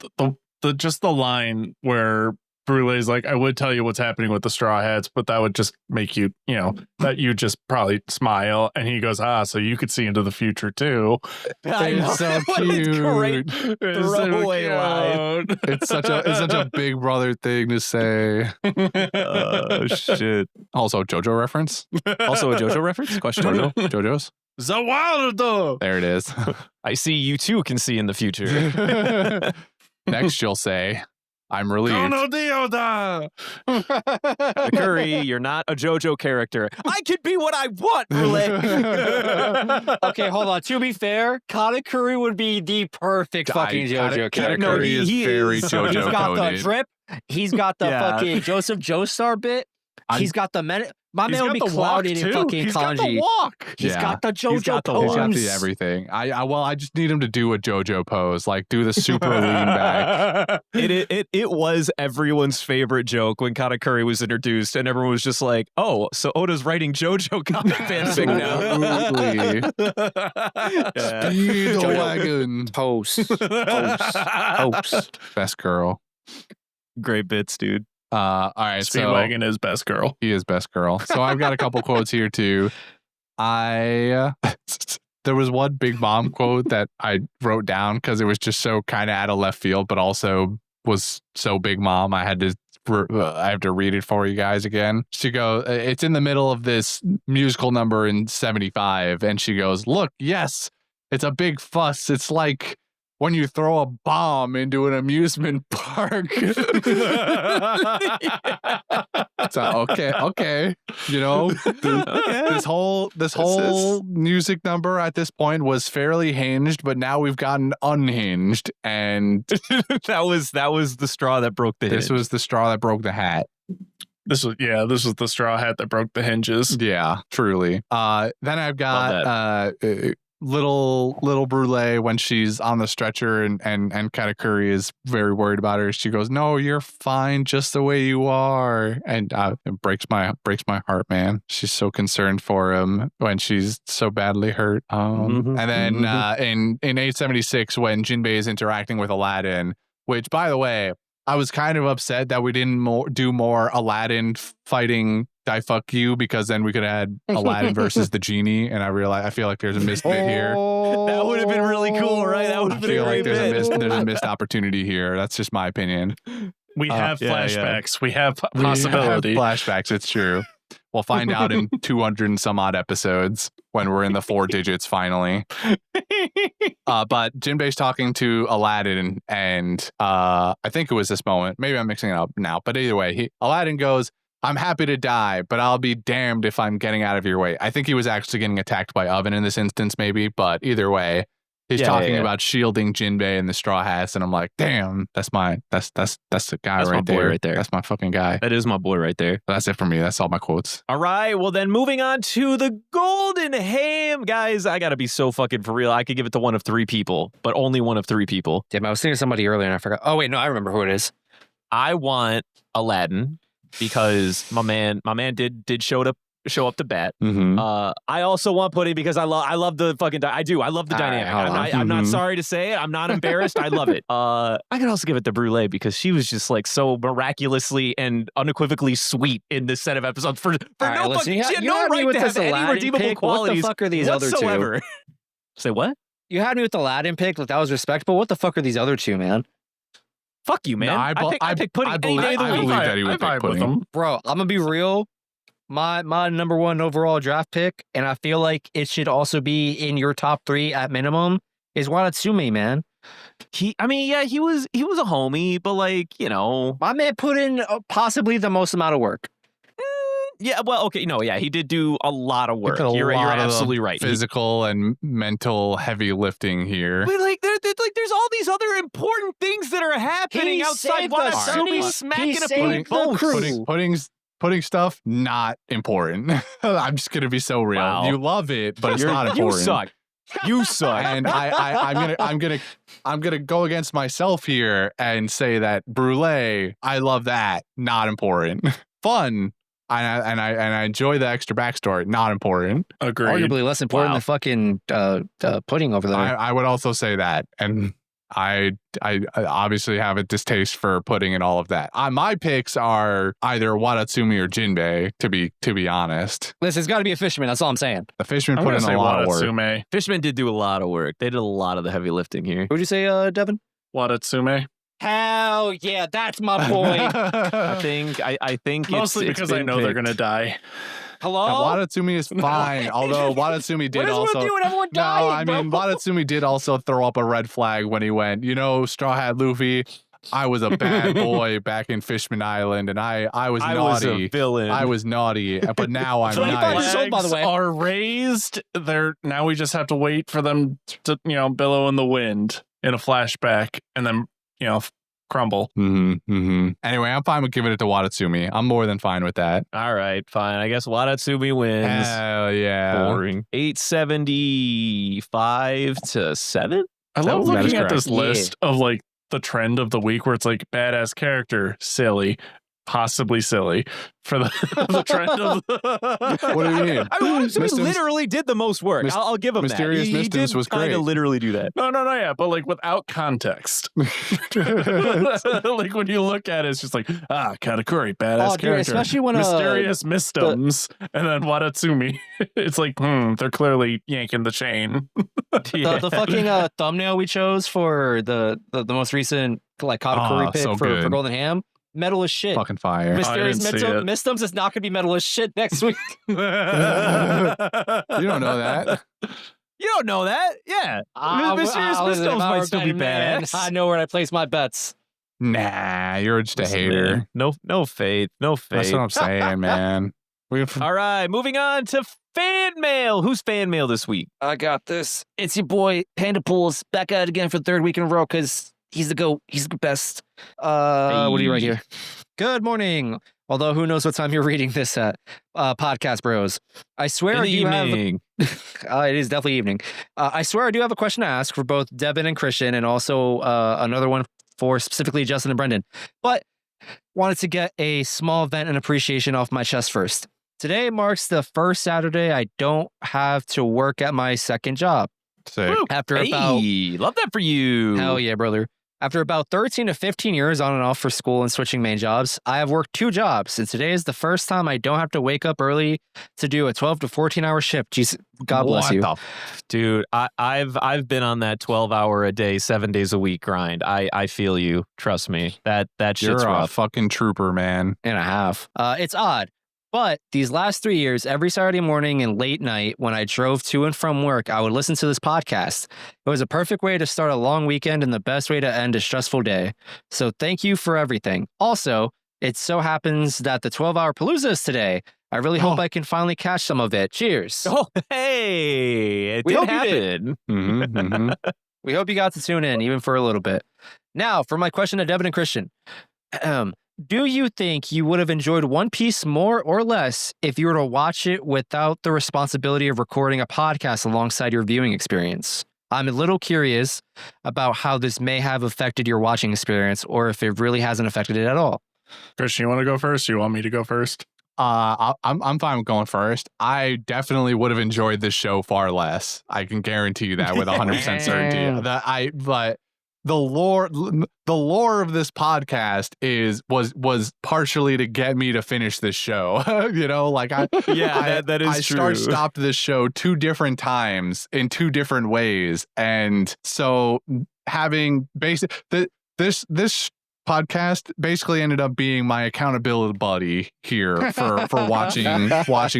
B: just the line where Brulee's like, I would tell you what's happening with the Straw Hats, but that would just make you, that you just probably smile. And he goes, so you could see into the future too.
A: It's so cute.
D: Great
B: It's
D: throwaway line.
A: It's such a big brother thing to say.
D: Oh shit!
A: Also, JoJo reference.
D: Also a JoJo reference? Question.
A: JoJo's.
B: Zawaldo!
A: There it is.
D: I see you too can see in the future.
A: Next, she'll say, I'm relieved.
B: Kono Dioda!
D: Curry, you're not a JoJo character. I can be what I want, Brulee.
C: Okay, hold on. To be fair, Katakuri would be the perfect fucking JoJo character.
D: No,
A: Katakuri is
D: he
A: very
D: is.
A: JoJo
C: He's got
A: coded.
C: the drip. He's got the
D: Yeah.
C: fucking Joseph Joestar bit. He's got the my
B: He's
C: man would
B: got
C: be
B: the walk,
C: clouded in
B: too.
C: fucking
B: He's got the
C: kanji.
B: walk.
C: He's
A: Yeah.
C: got the JoJo
D: He's got the
C: pose.
A: He's got the everything. I just need him to do a JoJo pose, like do the super lean back.
D: It was everyone's favorite joke when Katakuri was introduced, and everyone was just like, "Oh, so Oda's writing JoJo comic fanfic now." Yeah.
A: Speed the
C: JoJo.
A: wagon.
C: Post.
A: Best girl.
D: Great bits, dude.
A: All right, so
B: Speedwagon is best girl.
A: he is best girl. So I've got a couple quotes here too. There was one Big Mom quote that I wrote down because it was just so kind of out of left field, but also was so Big Mom. I have to read it for you guys again. She goes, it's in the middle of this musical number in 75, and she goes, "Look, yes, it's a big fuss. It's like when you throw a bomb into an amusement park." So okay, this whole music number at this point was fairly hinged, but now we've gotten unhinged, and
D: that was the straw that broke the
A: this
D: hinge.
A: was the straw that broke the hat.
B: This was the straw hat that broke the hinges.
A: Yeah, truly. Then I've got little Brulee when she's on the stretcher and Katakuri is very worried about her. She goes, "No, you're fine just the way you are," and it breaks my heart, man. She's so concerned for him when she's so badly hurt. And then in 876 when Jinbei is interacting with Aladdin, which by the way, I was kind of upset that we didn't do more Aladdin fighting Die Fuck You, because then we could have had Aladdin versus the genie, and I feel like there's a missed bit here.
D: That would have been really cool, right? That would
A: I
D: have been a
A: feel
D: great
A: like there's
D: bit.
A: a missed opportunity here. That's just my opinion.
B: We have
D: yeah,
B: flashbacks. We have
A: We have
B: possibility.
A: flashbacks, it's true. We'll find out in 200 and some odd episodes when we're in the 4 digits finally. But Jinbei's talking to Aladdin, and I think it was this moment. Maybe I'm mixing it up now. But either way, Aladdin goes, I'm happy to die, but I'll be damned if I'm getting out of your way. I think he was actually getting attacked by Oven in this instance, maybe, but either way, he's talking about shielding Jinbei and the Straw Hats, and I'm like, damn, that's the guy
D: That's
A: right
D: my boy
A: there.
D: right there.
A: That's my fucking guy.
D: That is my boy right there.
A: That's it for me. That's all my quotes.
D: All right. Well, then moving on to the Golden Ham. Guys, I got to be so fucking for real. I could give it to one of 3 people, but only one of 3 people.
C: Damn, I was thinking of somebody earlier and I forgot. Oh, wait, no, I remember who it is.
D: I want Aladdin because my man did show up to bat.
A: Mm-hmm.
D: I also want Pudding because I love the fucking I love the dynamic. I'm not sorry to say it. I'm not embarrassed. I love it. I could also give it to Brûlée because she was just like so miraculously and unequivocally sweet in this set of episodes for
C: right,
D: no
C: listen,
D: fucking she had no right to have any redeemable qualities.
C: What the fuck are these
D: whatsoever.
C: other two?
D: Say what?
C: You had me with the Aladdin pick, like that was respectable. What the fuck are these other two, man?
D: Fuck you, man.
A: No,
D: I pick Pudding any day of the
A: I
D: week.
A: believe that he would pick Pudding.
C: Bro, I'm gonna be real. My number 1 overall draft pick, and I feel like it should also be in your top 3 at minimum, is Wanatsume, man.
D: He was a homie, but like, you know,
C: My man put in possibly the most amount of work.
D: yeah, well, okay, no, yeah, he did do a lot of work.
A: He put a
D: You're
A: lot of
D: absolutely right.
A: Physical and mental heavy lifting here.
D: But like, there's all these other important things that are happening
C: He
D: outside
C: saved us,
D: Wanatsume
C: Sonny.
D: smacking
C: He
D: a
C: saved
D: boat.
C: the crew.
A: Putting stuff not important. I'm just gonna be so real.
D: Wow.
A: You love it, but it's not
D: You
A: important.
D: suck. You suck.
A: And I'm gonna go against myself here and say that Brûlée, I love that, not important. Fun, and I enjoy the extra backstory, not important.
B: Agreed.
C: Arguably less important than fucking Pudding over there.
A: I would also say that, and I obviously have a distaste for Pudding and all of that. My picks are either Watatsumi or Jinbei, to be honest.
C: Listen, it's got to be a fisherman. That's all I'm saying.
A: The fisherman
B: I'm
A: put
B: gonna
A: in
B: say
A: a lot of work.
B: Watatsume.
D: Fishermen did do a lot of work. They did a lot of the heavy lifting here.
C: Who'd you say, Devin?
B: Watatsume.
C: Hell yeah, that's my boy.
D: I think
B: Mostly
D: it's
B: because I
D: been
B: know they're
D: picked.
B: gonna die.
C: Hello?
A: Watatsumi is fine, although Watatsumi did
C: What is
A: also.
C: with you and everyone
A: No,
C: dying,
A: I mean
C: bro?
A: Watatsumi did also throw up a red flag when he went. Straw Hat Luffy. I was a bad boy back in Fishman Island, and I was
D: I was
A: naughty.
D: a villain.
A: I was naughty, but now I'm
C: 25
A: nice.
C: years old, by the way.
B: Are raised. Now we just have to wait for them to billow in the wind in a flashback, and then crumble.
A: Anyway, I'm fine with giving it to Watatsumi. I'm more than fine with that.
D: All right, fine. I guess Watatsumi wins.
A: Hell yeah.
D: Boring. 875 to 7.
B: I love
A: That is
B: looking at this
C: correct.
B: list of like the trend of the week where it's like badass character, silly, possibly silly for the trend of
A: What do you mean?
D: I mean, Watatsumi
A: Mistums-
D: literally did the most work. I'll give him
A: Mysterious
D: that. He
A: Mistums
D: did
A: was
D: kind
A: great.
D: of literally do that.
B: No, yeah, but like without context. Like when you look at it, it's just like, Katakuri, badass
C: Oh, dude,
B: character.
C: especially when,
B: Mysterious Mistums, and then Watatsumi. It's like, they're clearly yanking the chain.
C: The fucking thumbnail we chose for the most recent like Katakuri pick
A: so
C: for
A: good.
C: Golden Ham, metal as shit.
A: Fucking fire.
C: Mysterious
B: I didn't see it.
C: Mistums is not gonna be metal as shit next week.
A: You don't know that.
D: You don't know that? Yeah. Mysterious
C: Listen, if
D: Mistums
C: I
D: might
C: were
D: still be
C: betting, man,
D: badass.
C: I know where I place my bets.
A: Nah, you're just a
D: Listen,
A: hater.
D: man, No faith. No faith.
A: That's what I'm saying, man.
D: All right, moving on to fan mail. Who's fan mail this week?
C: I got this. It's your boy Panda Pools back at it again for the 3rd week in a row because he's the GOAT. He's the best. What do you write here? Good morning. Although who knows what time you're reading this at, podcast bros. I swear I do have.
D: Evening.
C: It is definitely evening. I swear I do have a question to ask for both Devin and Christian, and also another one for specifically Justin and Brendan. But wanted to get a small vent and appreciation off my chest first. Today marks the first Saturday I don't have to work at my second job.
A: Sick.
D: Woo.
C: After about
D: Hey, love that for you.
C: hell yeah, brother. After about 13 to 15 years on and off for school and switching main jobs, I have worked 2 jobs, and today is the first time I don't have to wake up early to do a 12 to 14-hour shift. Jesus, God bless you.
D: Dude, I've been on that 12-hour a day, 7 days a week grind. I feel you. Trust me. That shit's
A: You're a
D: rough.
A: fucking trooper, man.
C: And a half. It's odd. But these last 3 years, every Saturday morning and late night when I drove to and from work, I would listen to this podcast. It was a perfect way to start a long weekend and the best way to end a stressful day. So thank you for everything. Also, It so happens that the 12-hour Palooza is today. I really hope I can finally catch some of it. Cheers.
D: Oh, hey, it
C: We
D: did
C: hope you did.
D: happen.
A: Mm-hmm.
C: We hope you got to tune in even for a little bit. Now, for my question to Devin and Christian. Do you think you would have enjoyed One Piece more or less if you were to watch it without the responsibility of recording a podcast alongside your viewing experience? I'm a little curious about how this may have affected your watching experience, or if it really hasn't affected it at all.
B: Christian, you want to go first? Or you want me to go first?
A: I'm fine with going first. I definitely would have enjoyed this show far less. I can guarantee you that with 100% certainty. But the lore of this podcast was partially to get me to finish this show.
D: That is
A: I
D: true.
A: stopped this show 2 different times in 2 different ways, and so having this podcast basically ended up being my accountability buddy here for watching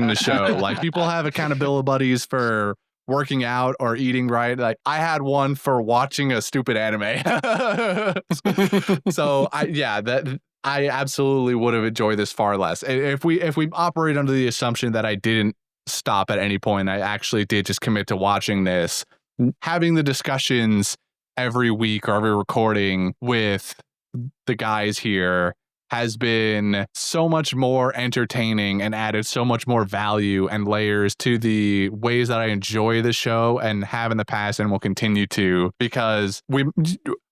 A: the show. Like, people have accountability buddies for working out or eating right. Like, I had one for watching a stupid anime. So I absolutely would have enjoyed this far less. If we operate under the assumption that I didn't stop at any point, I actually did just commit to watching this, having the discussions every week or every recording with the guys here has been so much more entertaining and added so much more value and layers to the ways that I enjoy the show and have in the past and will continue to, because we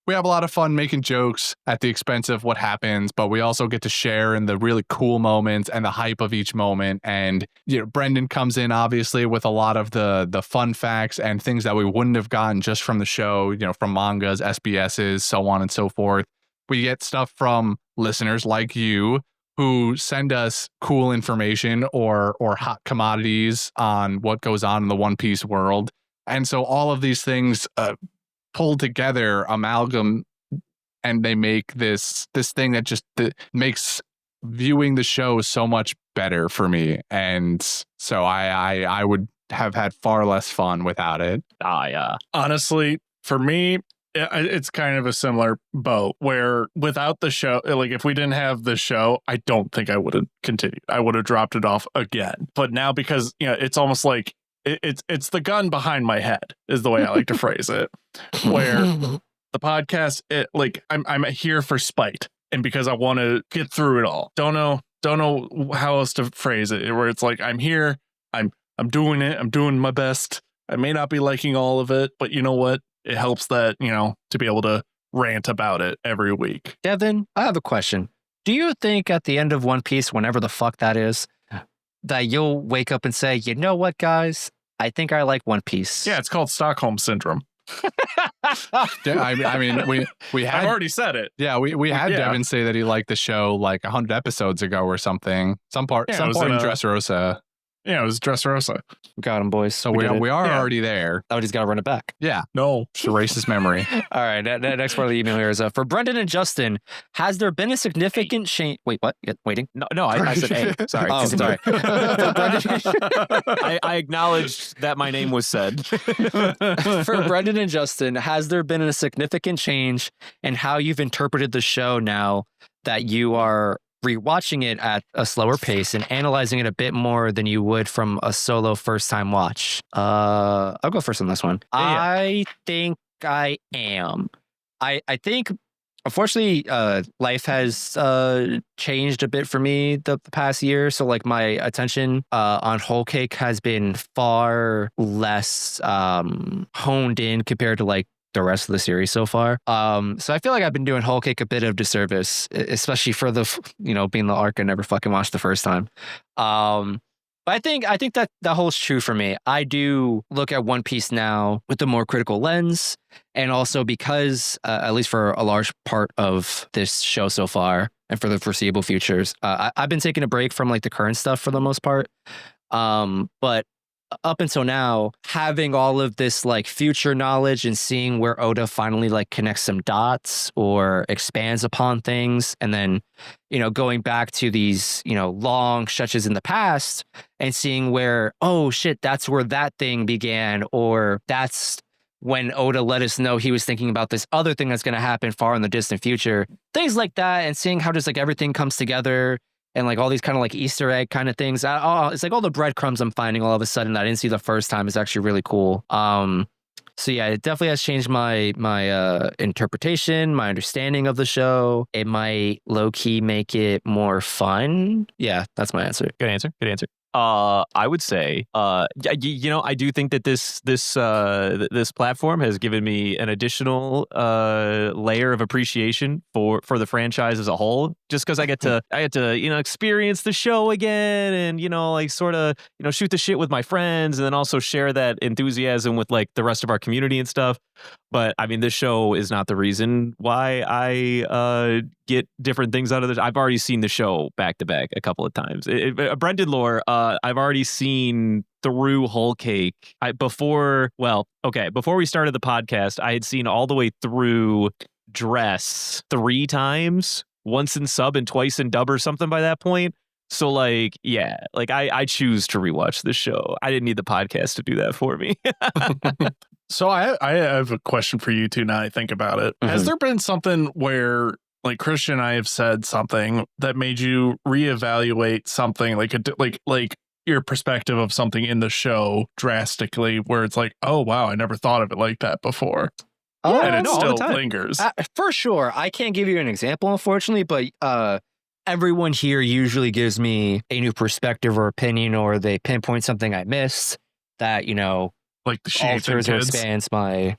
A: have a lot of fun making jokes at the expense of what happens, but we also get to share in the really cool moments and the hype of each moment. And Brendan comes in obviously with a lot of the fun facts and things that we wouldn't have gotten just from the show, from mangas, SBSs, so on and so forth. We get stuff from listeners like you who send us cool information or hot commodities on what goes on in the One Piece world. And so all of these things pulled together, amalgam, and they make this thing that just makes viewing the show so much better for me. And so I would have had far less fun without it.
D: Yeah.
B: Honestly, for me, it's kind of a similar boat where without the show, like if we didn't have the show, I don't think I would have continued. I would have dropped it off again. But now, because it's almost like it's the gun behind my head is the way I like to phrase it, where the podcast, I'm here for spite and because I want to get through it all. Don't know how else to phrase it, where it's like I'm here, I'm doing it, I'm doing my best. I may not be liking all of it, but you know what? It helps that, to be able to rant about it every week.
C: Devin, I have a question. Do you think at the end of One Piece, whenever the fuck that is, that you'll wake up and say, you know what, guys? I think I like One Piece.
B: Yeah, it's called Stockholm Syndrome.
A: I mean, we had
B: I've already said it.
A: Yeah, we had Devin say that he liked the show like 100 episodes ago or something. Some part in Dressrosa.
B: Yeah, it was Dressrosa.
C: Got him, boys.
A: So we are already there.
C: Oh, he's got to run it back.
A: Yeah.
B: No.
A: Just erase his memory.
C: All right. Next part of the email here is for Brendan and Justin. Has there been a significant change? Wait, what? Waiting?
D: No, I said A. Sorry.
C: Oh, sorry.
D: I acknowledged that my name was said.
C: For Brendan and Justin, has there been a significant change in how you've interpreted the show now that you are rewatching it at a slower pace and analyzing it a bit more than you would from a solo first-time watch? I'll go first on this one.
D: Yeah.
C: I think I am. I think, unfortunately, life has changed a bit for me the past year. So, like, my attention on Whole Cake has been far less honed in compared to, like, the rest of the series so far. So I feel like I've been doing Whole Cake a bit of disservice, especially for the, being the arc I never fucking watched the first time. But I think that holds true for me. I do look at One Piece now with a more critical lens, and also because, at least for a large part of this show so far, and for the foreseeable futures, I've been taking a break from like the current stuff for the most part. But up until now, having all of this like future knowledge and seeing where Oda finally like connects some dots or expands upon things, and then, going back to these, long stretches in the past and seeing where, oh shit, that's where that thing began, or that's when Oda let us know he was thinking about this other thing that's going to happen far in the distant future. Things like that, and seeing how just like everything comes together and like all these kind of like Easter egg kind of things. It's like all the breadcrumbs I'm finding all of a sudden that I didn't see the first time is actually really cool. So yeah, it definitely has changed my interpretation, my understanding of the show. It might low key make it more fun. Yeah, that's my answer.
D: Good answer. I would say, I do think that this platform has given me an additional layer of appreciation for the franchise as a whole. Just because I get to experience the show again, and like sort of shoot the shit with my friends, and then also share that enthusiasm with like the rest of our community and stuff. But I mean, this show is not the reason why I get different things out of this. I've already seen the show back to back a couple of times. Brendan lore, I've already seen through Whole Cake. Before we started the podcast, I had seen all the way through Dress 3 times, once in sub and twice in dub or something by that point. So like, yeah, like I choose to rewatch the show. I didn't need the podcast to do that for me.
B: So I have a question for you two now I think about it.
C: Mm-hmm.
B: Has there been something where like Christian and I have said something that made you reevaluate something like your perspective of something in the show drastically, where it's like, oh wow, I never thought of it like that before. And it still lingers.
C: For sure. I can't give you an example, unfortunately, but everyone here usually gives me a new perspective or opinion, or they pinpoint something I missed that,
B: like the sheets and
C: alters or
B: kids.
C: expands my,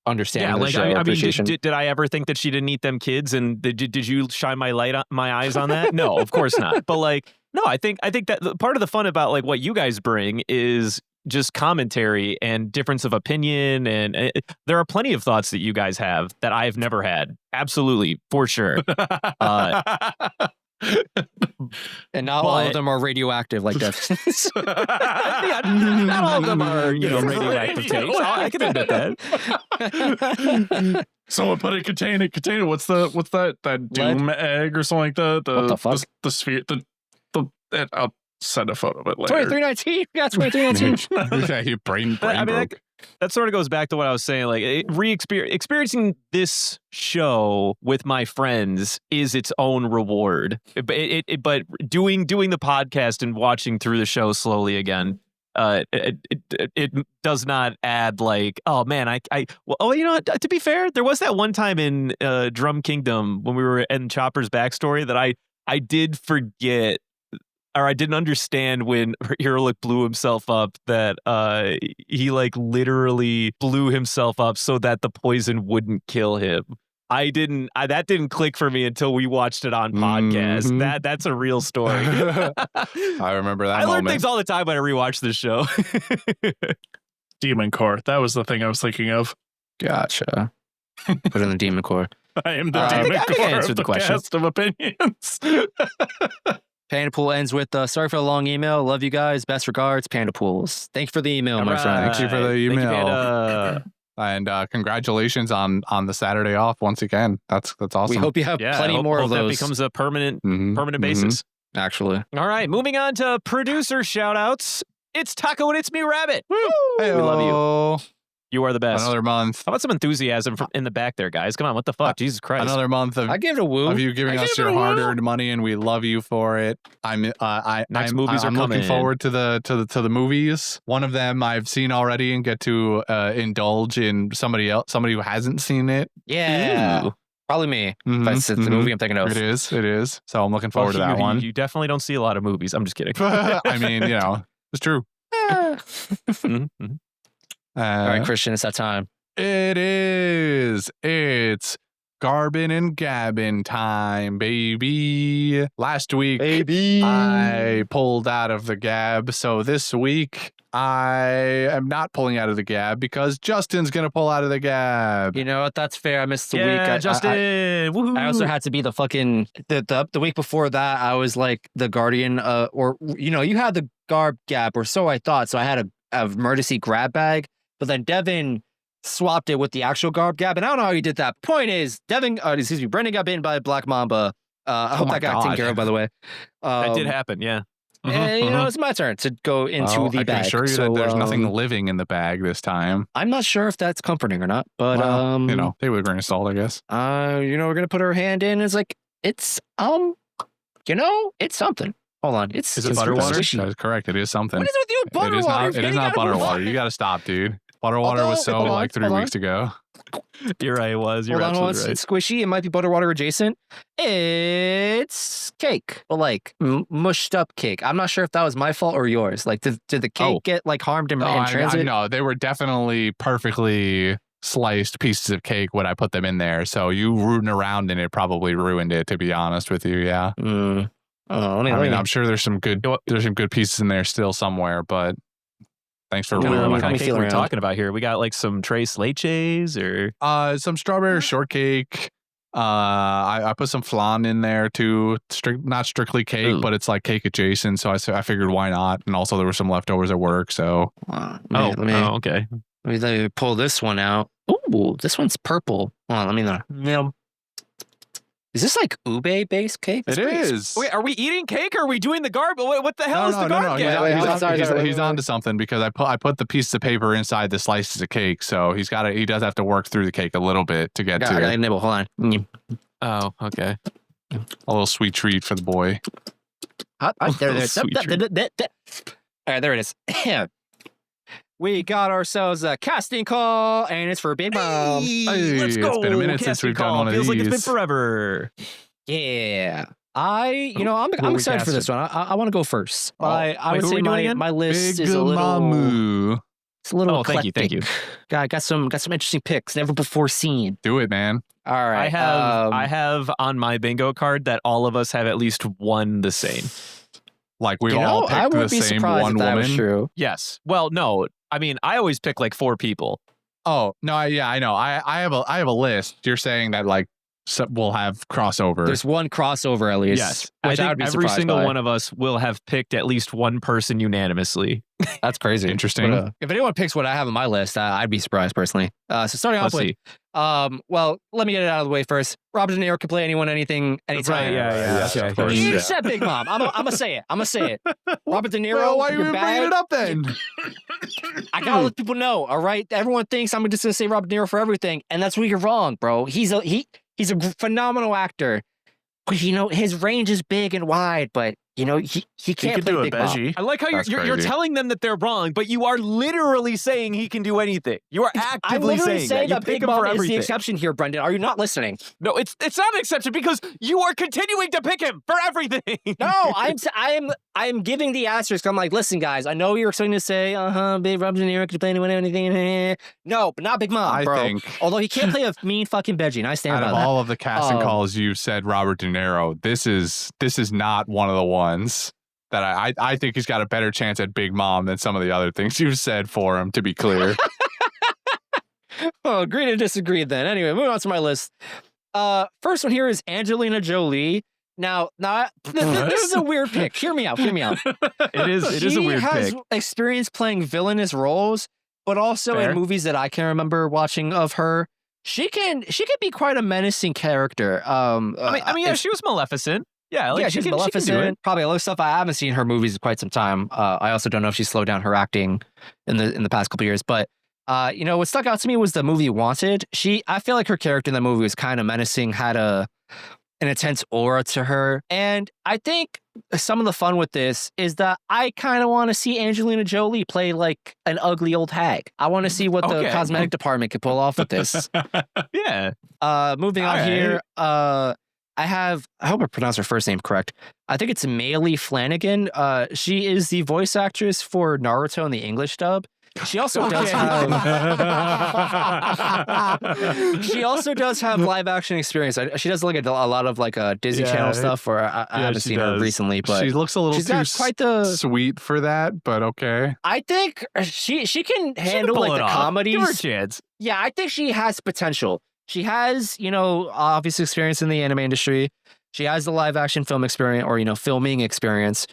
C: understanding of the show.
D: I mean,
C: appreciation.
D: did I ever think that she didn't eat them kids? And did you shine my eyes on that? No, of course not. But like, no, I think that part of the fun about like what you guys bring is just commentary and difference of opinion, and there are plenty of thoughts that you guys have that I've never had. Absolutely, for sure.
C: And not all of them are radioactive like that.
D: Yeah, not all of them are, radioactive takes. I can admit that.
B: Someone put a container. What's that doom egg or something like that?
C: What the fuck?
B: The sphere. I'll send a photo of it later.
C: 2319. Yeah, 2319.
A: Yeah, your brain
D: I mean,
A: broke.
D: that sort of goes back to what I was saying. Like, experiencing this show with my friends is its own reward. But doing the podcast and watching through the show slowly again, it does not add like, oh man, to be fair, there was that one time in Drum Kingdom when we were in Chopper's backstory that I did forget. Or I didn't understand when Ehrlich blew himself up that he like literally blew himself up so that the poison wouldn't kill him. That didn't click for me until we watched it on podcast.
A: Mm-hmm.
D: That's a real story.
A: I remember that
D: I learn
A: moment.
D: things all the time when I rewatch this show.
B: Demon Core. That was the thing I was thinking of.
C: Gotcha. Put in the Demon Core.
B: I am the
D: I
B: Demon
D: think I
B: Core
D: answered
B: of
D: the
B: the
D: question.
B: cast of opinions.
C: Panda Pool ends with, sorry for the long email. Love you guys. Best regards, Panda Pools. Thank you for the email, my friend.
A: Thank you for the
D: Thank you,
A: email.
D: Panda.
A: And congratulations on the Saturday off once again. That's awesome.
C: We hope you have plenty more of
D: that
C: those.
D: becomes a permanent
A: Mhm.
D: basis.
C: Actually.
D: All right, moving on to producer shout outs. It's Taco and it's me, Rabbit. Woo!
A: Hey,
D: We love you. You are the best.
A: Another month.
D: How about some enthusiasm in the back there, guys? Come on, what the fuck? Jesus Christ.
A: Another month of
C: I give it a woo.
A: you giving us your hard-earned money, and we love you for it.
D: Next movies are
A: I'm looking
D: coming.
A: forward to the movies. One of them I've seen already and get to indulge in somebody who hasn't seen it.
C: Yeah.
D: Ooh.
C: Probably me.
A: Mhm,
C: If it's the
A: mhm.
C: movie I'm thinking of.
A: It is. So I'm looking forward to that one.
D: You definitely don't see a lot of movies. I'm just kidding.
A: I mean, it's true.
D: Mhm, mhm.
C: All right, Christian, it's that time.
A: It is. It's Garbin and Gabbin time, baby. Last week, I pulled out of the gab. So this week, I am not pulling out of the gab because Justin's going to pull out of the gab.
C: You know what? That's fair. I missed the
D: Yeah,
C: week.
D: Justin. Woohoo.
C: I also had to be the fucking the week before that. I was like the guardian, or you had the garb gap, or so I thought. So I had a emergency grab bag, but then Devin swapped it with the actual garb gap, and I don't know how he did that. Point is, Brendan got bitten by Black Mamba. I hope
A: my
C: that got
A: God.
C: taken care of. By the way,
D: That did happen, yeah.
C: It's my turn to go into the
A: I
C: bag.
A: can assure you
C: So,
A: that there's nothing living in the bag this time.
C: I'm not sure if that's comforting or not, but
A: they would grain of salt, I guess.
C: we're gonna put our hand in. It's like it's it's something. Hold on,
D: Is it butter water?
A: That is correct. It is something.
C: What is it with you with butter water?
A: It is not butter water. You got to stop, dude. Butter water was so like 3 weeks ago.
D: You're right. It was. You're
C: hold on,
D: absolutely right.
C: It's squishy. It might be butter water adjacent. It's cake, but like mushed up cake. I'm not sure if that was my fault or yours. Like, did the cake get like harmed in transit?
A: No, they were definitely perfectly sliced pieces of cake when I put them in there. So you rooting around in it probably ruined it. To be honest with you, yeah. I'm sure there's some good pieces in there still somewhere, but thanks for ruining
D: what kind
A: my
D: of cake we're talking about here. We got like some tres leches or
A: some strawberry shortcake. I put some flan in there too. Not strictly cake, but it's like cake adjacent. So I figured why not. And also there were some leftovers at work. So
D: okay.
C: Let me pull this one out. Ooh, this one's purple. Hold on, let me Is this like ube based cake?
A: It is.
D: Wait, are we eating cake or are we doing the garb? What the hell is the garb?
A: He's on to something because I put the pieces of paper inside the slices of cake, so he does have to work through the cake a little bit to get to it.
C: I nibble. Hold on.
D: Oh, okay.
A: A little sweet treat for the boy.
C: There it is. All right, there it is. We got ourselves a casting call, and it's for Big Mom.
A: Hey,
D: let's go.
A: It's been a minute since we've done one of these.
D: Feels like it's been forever.
C: Yeah. I'm excited for this one. I want to go first. I would say my list
A: Big
C: is a little...
A: Mamu.
C: It's a little
D: eclectic. Thank you.
C: Got some interesting picks, never before seen.
A: Do it, man.
C: All right.
D: I have on my bingo card that all of us have at least one the same.
A: Like we all picked the same one
C: that
A: woman.
C: Was true.
D: Yes. Well, no. I mean, I always pick like 4 people.
A: Oh no, I know. I have a list. You're saying that like we'll have crossover.
C: There's one crossover at least.
D: Yes,
C: which
D: I
C: I would
D: think
C: be
D: every
C: surprised
D: single
C: by.
D: one of us will have picked at least one person unanimously.
C: That's crazy.
A: Interesting.
C: But, if anyone picks what I have on my list, I'd be surprised personally. So starting off with, well, let me get it out of the way first. Robert De Niro can play anyone, anything, anytime.
D: Right, yeah.
A: Of course.
C: You said Big Mom. I'm gonna say it. Robert De Niro.
A: Bro, why are you
C: your
A: bringing
C: bag,
A: it up then?
C: I gotta let people know. All right, everyone thinks I'm just gonna say Robert De Niro for everything, and that's where you're wrong, bro. He's a phenomenal actor. But, his range is big and wide, but he can't play Big Mom.
D: I like how you're telling them that they're wrong, but you are literally saying he can do anything. You are actively saying that
C: Big Mom is the exception here, Brendan. Are you not listening?
D: No, it's not an exception because you are continuing to pick him for everything.
C: No, I am giving the asterisk. I'm like, listen, guys, I know you're expecting to say, Big Robert De Niro can play anything. No, but not Big Mom, bro.
A: I think,
C: although he can't play a mean fucking Benji, and I stand by that.
A: Out of all of the casting calls you said Robert De Niro, this is not one of the ones that I think he's got a better chance at Big Mom than some of the other things you've said for him, to be clear.
C: Oh, agree to disagree then. Anyway, moving on to my list. First one here is Angelina Jolie. Now, this is a weird pick. Hear me out.
D: It is a weird pick.
C: She has experience playing villainous roles, but also in movies that I can remember watching of her. She can be quite a menacing character.
D: She was Maleficent. Yeah,
C: she's Maleficent.
D: She can do it.
C: Probably other stuff. I haven't seen her movies in quite some time. I also don't know if she slowed down her acting in the past couple years. But what stuck out to me was the movie Wanted. I feel like her character in the movie was kind of menacing, had an intense aura to her. And I think some of the fun with this is that I kind of want to see Angelina Jolie play like an ugly old hag. I want to see what the cosmetic department could pull off with this.
D: Yeah.
C: Moving on here. I hope I pronounced her first name correct. I think it's Maylee Flanagan. She is the voice actress for Naruto in the English dub. She also does have. She also does have live action experience. She does look at a lot of like Disney Channel stuff. Or I haven't seen her recently, but
A: she looks a little too
C: quite the
A: sweet for that. But okay,
C: I think she can handle like the comedies.
D: Give her a chance.
C: Yeah, I think she has potential. She has, obvious experience in the anime industry. She has the live action film experience or, filming experience.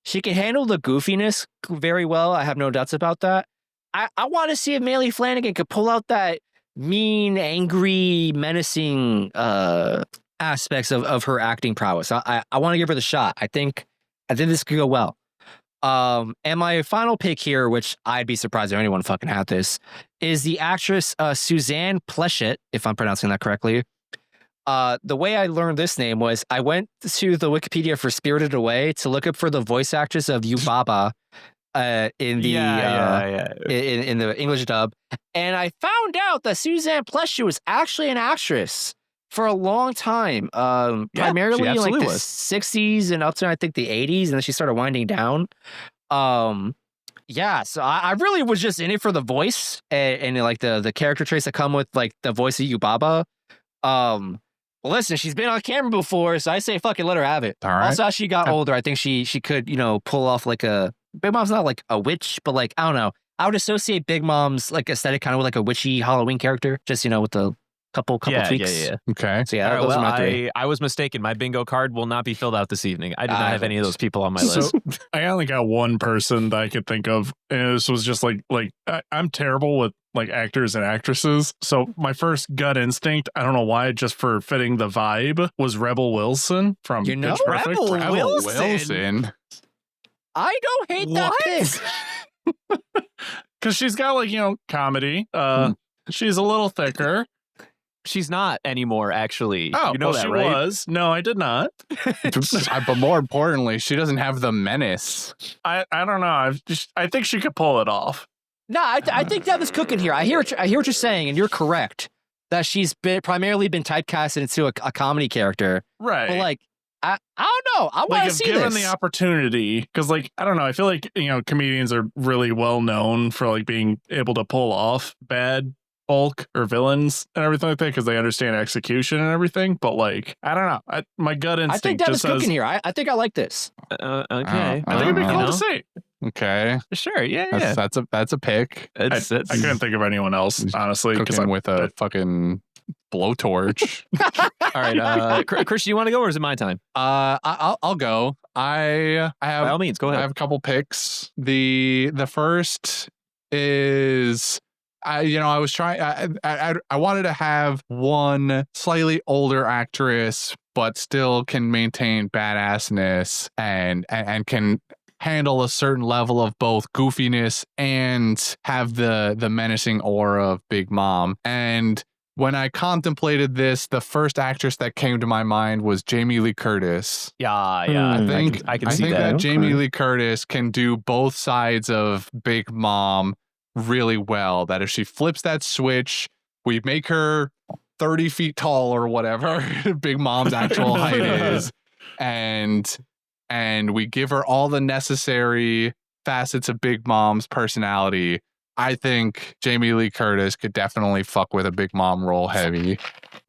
C: She can handle the goofiness very well. I have no doubts about that. I want to see if Maylee Flanagan could pull out that mean, angry, menacing aspects of her acting prowess. I want to give her the shot. I think I think this could go well. And my final pick here, which I'd be surprised if anyone fucking had this, is the actress Suzanne Pleshette, if I'm pronouncing that correctly. The way I learned this name was I went to the Wikipedia for Spirited Away to look up for the voice actress of Yubaba in the in the English dub, and I found out that Suzanne Pleshette was actually an actress for a long time, primarily in like the 60s and up to I think the 80s, and then she started winding down. So I really was just in it for the voice and like the character traits that come with like the voice of Yubaba. Well, listen, she's been on camera before, so I say fucking let her have it.
A: All right.
C: Also, as she got older, I think she could, pull off like Big Mom's not like a witch, but like, I don't know. I would associate Big Mom's like aesthetic kind of with like a witchy Halloween character, just, with the couple tweaks.
D: Yeah.
A: Okay.
C: So yeah,
D: All right,
C: those are my
D: well,
C: three.
D: I was mistaken. My bingo card will not be filled out this evening. I did not have any of those people on my list.
B: So I only got one person that I could think of, and this was just like I'm terrible with like actors and actresses. So my first gut instinct, I don't know why, just for fitting the vibe, was Rebel Wilson from Pitch Perfect.
C: Rebel
A: Wilson.
C: I don't hate that pick.
B: Because she's got like comedy. She's a little thicker.
D: She's not anymore, actually.
B: Oh,
D: you know that,
B: she
D: right?
B: was. No, I did not.
A: But more importantly, she doesn't have the menace.
B: I don't know. I think she could pull it off.
C: No, I think that was cooking here. I hear what you're saying, and you're correct that she's primarily been typecasted into a comedy character.
B: Right.
C: But like, I don't know. I want to see this.
B: Given the opportunity, because like I don't know, I feel like comedians are really well known for like being able to pull off bad folk or villains and everything like that because they understand execution and everything. But like I don't know, my gut instinct.
C: I think that was
B: just
C: cooking here. I think I like this.
D: Okay.
B: I think it'd be cool to see.
A: Okay.
D: Sure. Yeah.
A: That's a pick.
B: I couldn't think of anyone else, honestly.
A: Cooking with a fucking blowtorch.
D: All right, Chris, do you want to go or is it my time?
A: I'll go. I have
D: By all means, go ahead.
A: I have a couple picks. The first is I was trying. I wanted to have one slightly older actress, but still can maintain badassness and can handle a certain level of both goofiness and have the menacing aura of Big Mom. And when I contemplated this, the first actress that came to my mind was Jamie Lee Curtis.
D: Yeah.
A: I think
D: I can see
A: that Jamie Lee Curtis can do both sides of Big Mom really well. That if she flips that switch, we make her 30 feet tall or whatever Big Mom's actual height is, and we give her all the necessary facets of Big Mom's personality. I think Jamie Lee Curtis could definitely fuck with a Big Mom role heavy.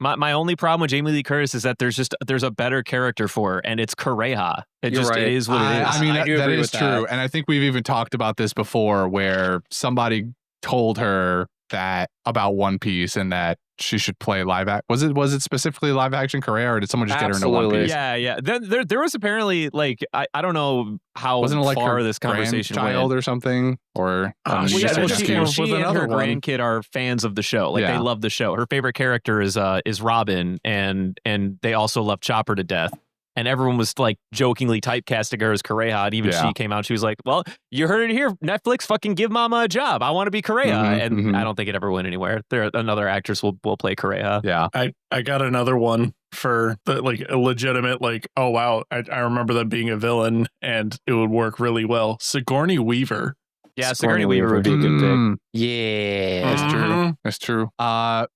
D: My only problem with Jamie Lee Curtis is that there's a better character for her, and it's Kureha. It is what it is.
A: I mean, that is true. And I think we've even talked about this before where somebody told her that about One Piece and that she should play live act. Was it specifically live action Kureha, or did someone just get her into One Piece?
D: Yeah. There was apparently like I don't know how
A: wasn't it like
D: far
A: her
D: this conversation
A: child
D: went.
A: Or something, or
D: she and her
B: another
D: grandkid are fans of the show. Like they love the show. Her favorite character is Robin, and they also love Chopper to death. And everyone was like jokingly typecasting her as Kureha. And even she came out, she was like, well, you heard it here. Netflix, fucking give Mama a job. I want to be Kureha. I don't think it ever went anywhere. Another actress will play Kureha.
A: Yeah.
B: I got another one for the, like a legitimate, like, oh wow, I remember them being a villain and it would work really well. Sigourney Weaver.
D: Yeah, Sigourney Weaver would be a good pick.
C: Yeah.
A: That's true. My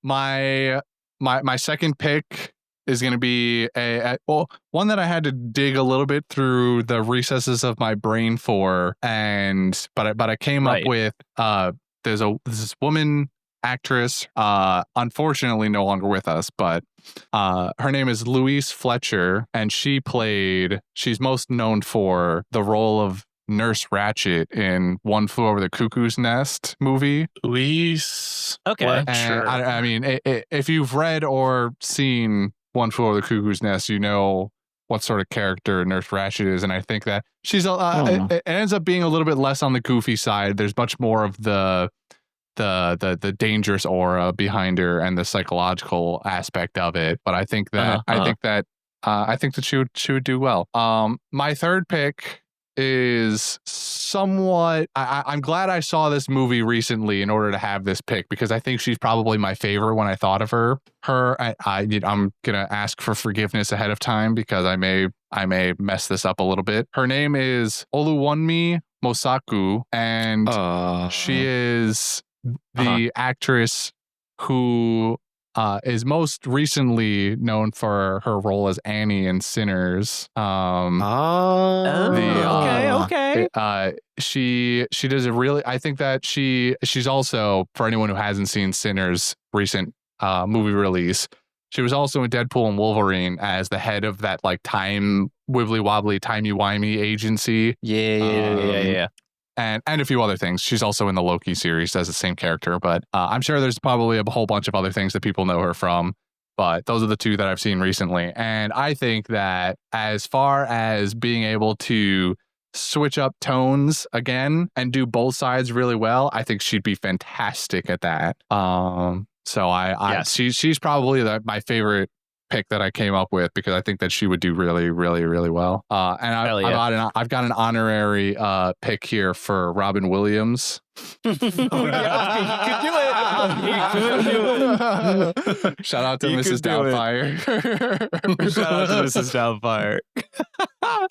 A: second pick is going to be one that I had to dig a little bit through the recesses of my brain for, but I came up with there's this woman actress, unfortunately no longer with us, but her name is Louise Fletcher, and she's most known for the role of Nurse Ratched in One Flew Over the Cuckoo's Nest movie.
B: Louise.
D: Okay.
A: Sure. I mean, if you've read or seen One Flew Over the Cuckoo's Nest, you know what sort of character Nurse Ratched is, and I think that she's it ends up being a little bit less on the goofy side. There's much more of the dangerous aura behind her and the psychological aspect of it. But I think that I think that she would do well. My third pick is somewhat. I'm glad I saw this movie recently in order to have this pick because I think she's probably my favorite when I thought of her. I'm gonna ask for forgiveness ahead of time because I may mess this up a little bit. Her name is Oluwanmi Mosaku, and she is the actress who is most recently known for her role as Annie in Sinners.
D: Okay.
A: She does a really. I think that she's also, for anyone who hasn't seen Sinners' recent movie release, she was also in Deadpool and Wolverine as the head of that like time wibbly wobbly timey-wimey agency.
D: Yeah.
A: And a few other things. She's also in the Loki series as the same character, but I'm sure there's probably a whole bunch of other things that people know her from. But those are the two that I've seen recently. And I think that as far as being able to switch up tones again and do both sides really well, I think she'd be fantastic at that. She's probably my favorite pick that I came up with because I think that she would do really, really, really well. I've got an honorary pick here for Robin Williams.
D: He could do it.
A: Shout out to Mrs. Doubtfire.
D: Shout out to Mrs. Doubtfire.
C: I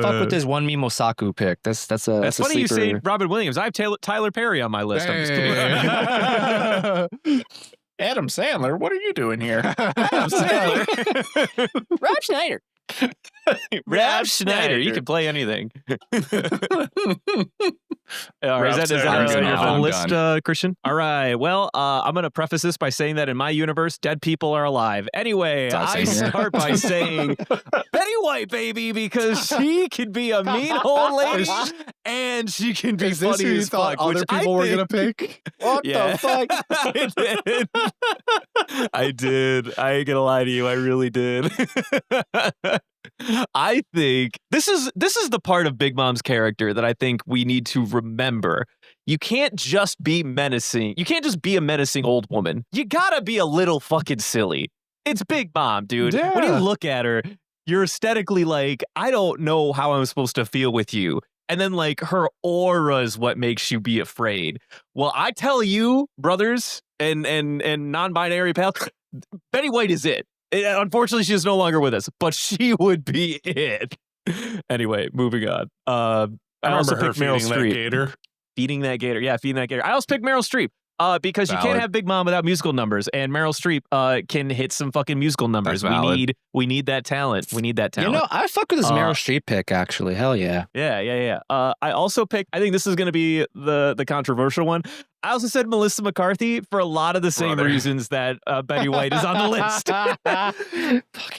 C: fuck with this Oluwanmi Mosaku pick. That's
D: funny
C: sleeper.
D: you say Robin Williams. I have Tyler Perry on my list. I'm just kidding.
B: Adam Sandler, what are you doing here?
D: Adam Sandler.
C: Rob Schneider.
D: Rob Schneider. You can play anything. Is that your full list, Christian? All right. Well, I'm going to preface this by saying that in my universe, dead people are alive. Anyway, I start by saying Betty White, baby, because she can be a mean old lady and she can be funny as fuck.
A: Other people were going to pick?
C: What the fuck?
D: I did. I ain't gonna lie to you. I really did. I think this is the part of Big Mom's character that I think we need to remember. You can't just be menacing. You can't just be a menacing old woman. You gotta be a little fucking silly. It's Big Mom, dude.
A: Yeah.
D: When you look at her, you're aesthetically like, I don't know how I'm supposed to feel with you. And then like her aura is what makes you be afraid. Well, I tell you, brothers and non-binary pals, Betty White is it. Unfortunately, she is no longer with us, but she would be it. Anyway, moving on. I also picked Meryl Streep. Feeding that gator. Yeah, feeding that gator. I also picked Meryl Streep. Because
A: Valid.
D: You can't have Big Mom without musical numbers, and Meryl Streep can hit some fucking musical numbers. We need that talent. We need that talent.
C: I fuck with this Meryl Streep pick actually. Hell yeah.
D: Yeah. I also picked. I think this is going to be the controversial one. I also said Melissa McCarthy for a lot of the same reasons that Betty White is on the list.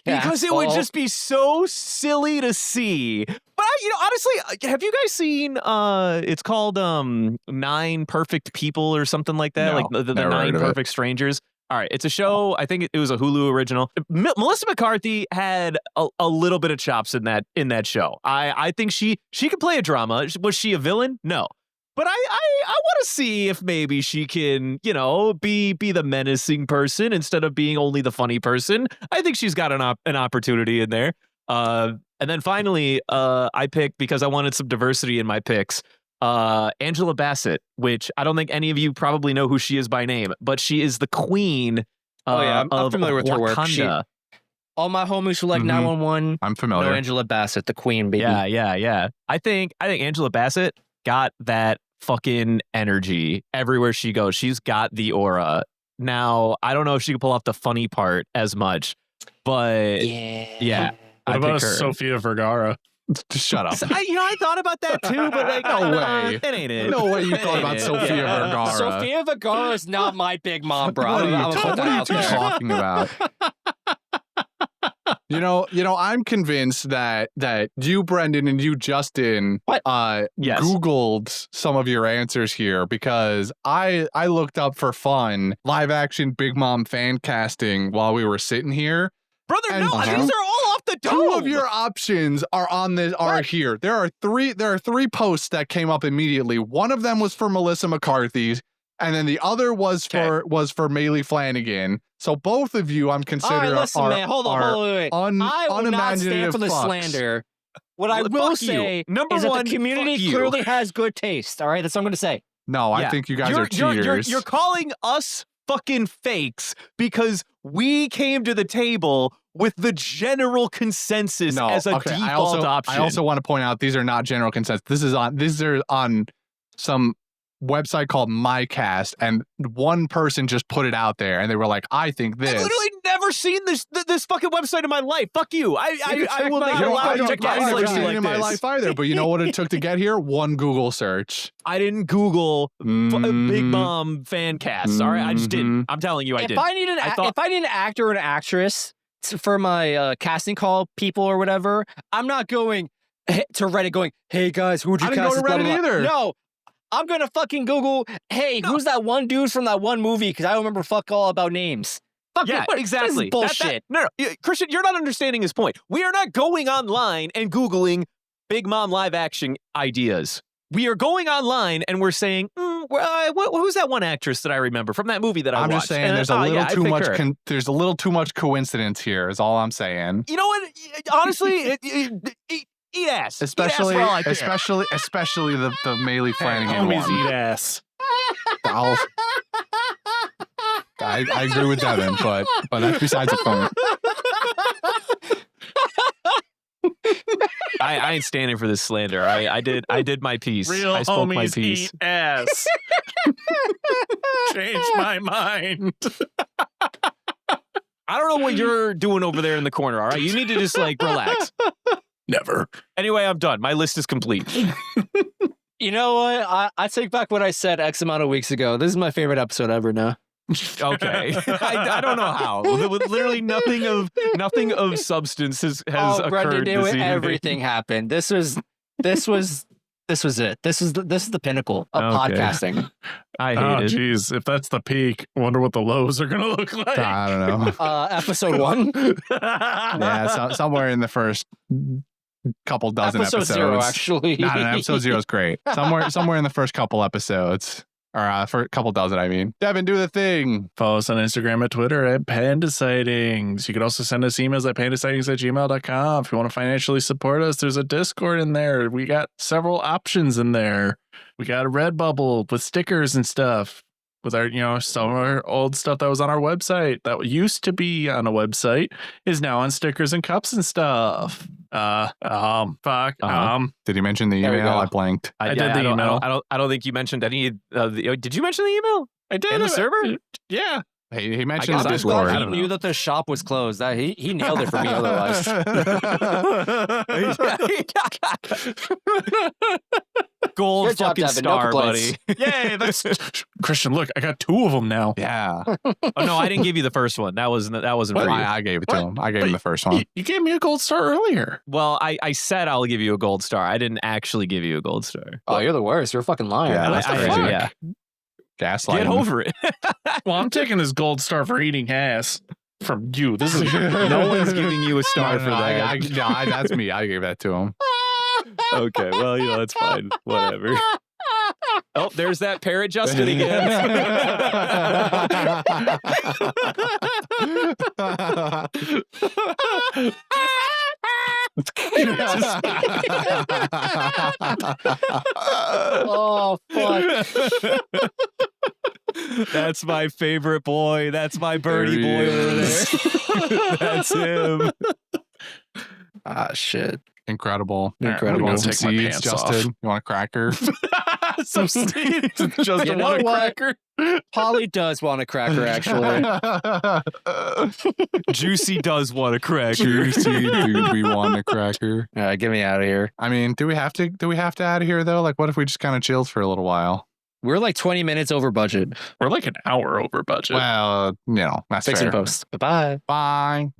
D: Because it would just be so silly to see. But honestly, have you guys seen? It's called 9 Perfect People or something like that, like the 9 Perfect Strangers. All right, it's a show. I think it was a Hulu original. Melissa McCarthy had a little bit of chops in that show. I think she could play a drama. Was she a villain? No. But I want to see if maybe she can, be the menacing person instead of being only the funny person. I think she's got an opportunity in there. And then finally, I picked, because I wanted some diversity in my picks, Angela Bassett, which I don't think any of you probably know who she is by name, but she is the queen
C: I'm familiar with her work. All my homies who like 911.
A: I'm familiar.
C: Know Angela Bassett, the queen, baby.
D: Yeah. I think Angela Bassett got that fucking energy everywhere she goes. She's got the aura. Now, I don't know if she can pull off the funny part as much, but yeah.
B: What about Sofia Vergara?
A: Shut up.
D: I thought about that too, but like,
A: no way.
D: It ain't it.
A: No way you thought about Sofia Vergara.
C: Sofia Vergara is not my Big Mom, bro.
A: What are you talking about? I'm convinced that you, Brendan, and you, Justin, Googled some of your answers here, because I looked up for fun live action Big Mom fan casting while we were sitting here.
D: Brother, these are all off the dome.
A: 2 of your options are on this here. There are three posts that came up immediately. One of them was for Melissa McCarthy, and then the other was for Maylee Flanagan. So both of you, I'm considering.
C: All right, listen, man. Hold on, wait. I will not stand for the slander. What I will say is that the community clearly has good taste. All right, that's what I'm going to say.
A: No, I think you guys are cheaters.
D: You're calling us fucking fakes because we came to the table with the general consensus as a default option.
A: I also want to point out these are not general consensus. These are on some website called MyCast, and one person just put it out there, and they were like, "I think this."
D: I've literally never seen this fucking website in my life. Fuck you. I will not allow you to
A: I've never seen it in my life either. But you know what it took to get here? One Google search.
D: I didn't Google Big Mom fan casts. All right, I just didn't. I'm telling you, I didn't.
C: If I need an actor or an actress for my casting call people or whatever, I'm not going to Reddit going, "Hey guys, who would you cast?"
A: I didn't go to Reddit either.
C: No. I'm going to fucking Google, who's that one dude from that one movie? Because I don't remember fuck all about names.
D: Exactly.
C: Bullshit.
D: No, Christian, you're not understanding his point. We are not going online and Googling Big Mom live action ideas. We are going online and we're saying, who's that one actress that I remember from that movie that I watched?
A: I'm just saying there's a little too much. There's a little too much coincidence here. Is all I'm saying.
D: You know what? Honestly, eat ass.
A: Especially the Maylee Flanagan one.
B: Eat ass.
A: I agree with Devin, but that's besides the point.
D: I ain't standing for this slander. I did my piece.
B: Real
D: I spoke my
B: homies
D: piece.
B: eat ass. Changed my mind.
D: I don't know what you're doing over there in the corner. All right, you need to just relax.
B: Never.
D: Anyway, I'm done. My list is complete.
C: You know what? I take back what I said X amount of weeks ago. This is my favorite episode ever now.
D: Okay. I don't know how. Literally nothing of substance has occurred.
C: Brendan, everything happened. This was it. This is the pinnacle of podcasting.
B: I hate it. Jeez, if that's the peak, wonder what the lows are gonna look like.
A: I don't know.
C: Episode 1.
A: Yeah, somewhere in the first couple dozen
C: episodes. Episode 0, actually.
A: No, episode 0 is great. Somewhere in the first couple episodes. Or for a couple dozen, I mean. Devin, do the thing.
B: Follow us on Instagram and Twitter at Panda Sightings. You can also send us emails at pandasightings@gmail.com. If you want to financially support us, there's a Discord in there. We got several options in there. We got a Redbubble with stickers and stuff. With our, some of our old stuff that was on our website that used to be on a website is now on stickers and cups and stuff. Did
A: you mention the email? I blanked.
B: I did the email.
D: I don't think you mentioned any. Did you mention the email?
B: I did.
D: In the server?
B: Yeah.
A: He mentioned the Discord.
C: He knew that the shop was closed. That he nailed it for me otherwise.
D: Gold fucking star, buddy.
B: Yay, that's Christian. Look, I got 2 of them now.
A: Yeah.
D: Oh no, I didn't give you the first one. That wasn't for you.
A: I gave it to him. I gave him the first one.
B: You gave me a gold star earlier.
D: Well, I said I'll give you a gold star. I didn't actually give you a gold star.
C: Oh, you're the worst. You're a fucking liar.
A: Yeah, that's crazy.
D: Yeah.
A: Gaslighting.
D: Get over it.
B: Well, I'm taking this gold star for eating ass from you. This is
D: no one's giving you a star for that.
A: That's me. I gave that to him.
D: Okay, well, that's fine. Whatever. Oh, there's that parrot Justin again.
C: Oh, fuck.
D: That's my favorite boy. That's my birdie boy over there. That's him.
C: Shit.
A: Incredible.
B: Incredible.
A: Some seeds, Justin. You want a cracker?
B: Some seeds. Justin, want a cracker?
C: Polly does want a cracker, actually.
D: Juicy does want a cracker.
A: Juicy, dude, we want a cracker.
C: All right, get me out of here.
A: I mean, do we have to out of here though? Like, what if we just kind of chilled for a little while?
C: We're like 20 minutes over budget.
B: We're like an hour over budget.
A: Well, that's
C: Fix
A: fair.
C: and post. Bye-bye.
A: Bye.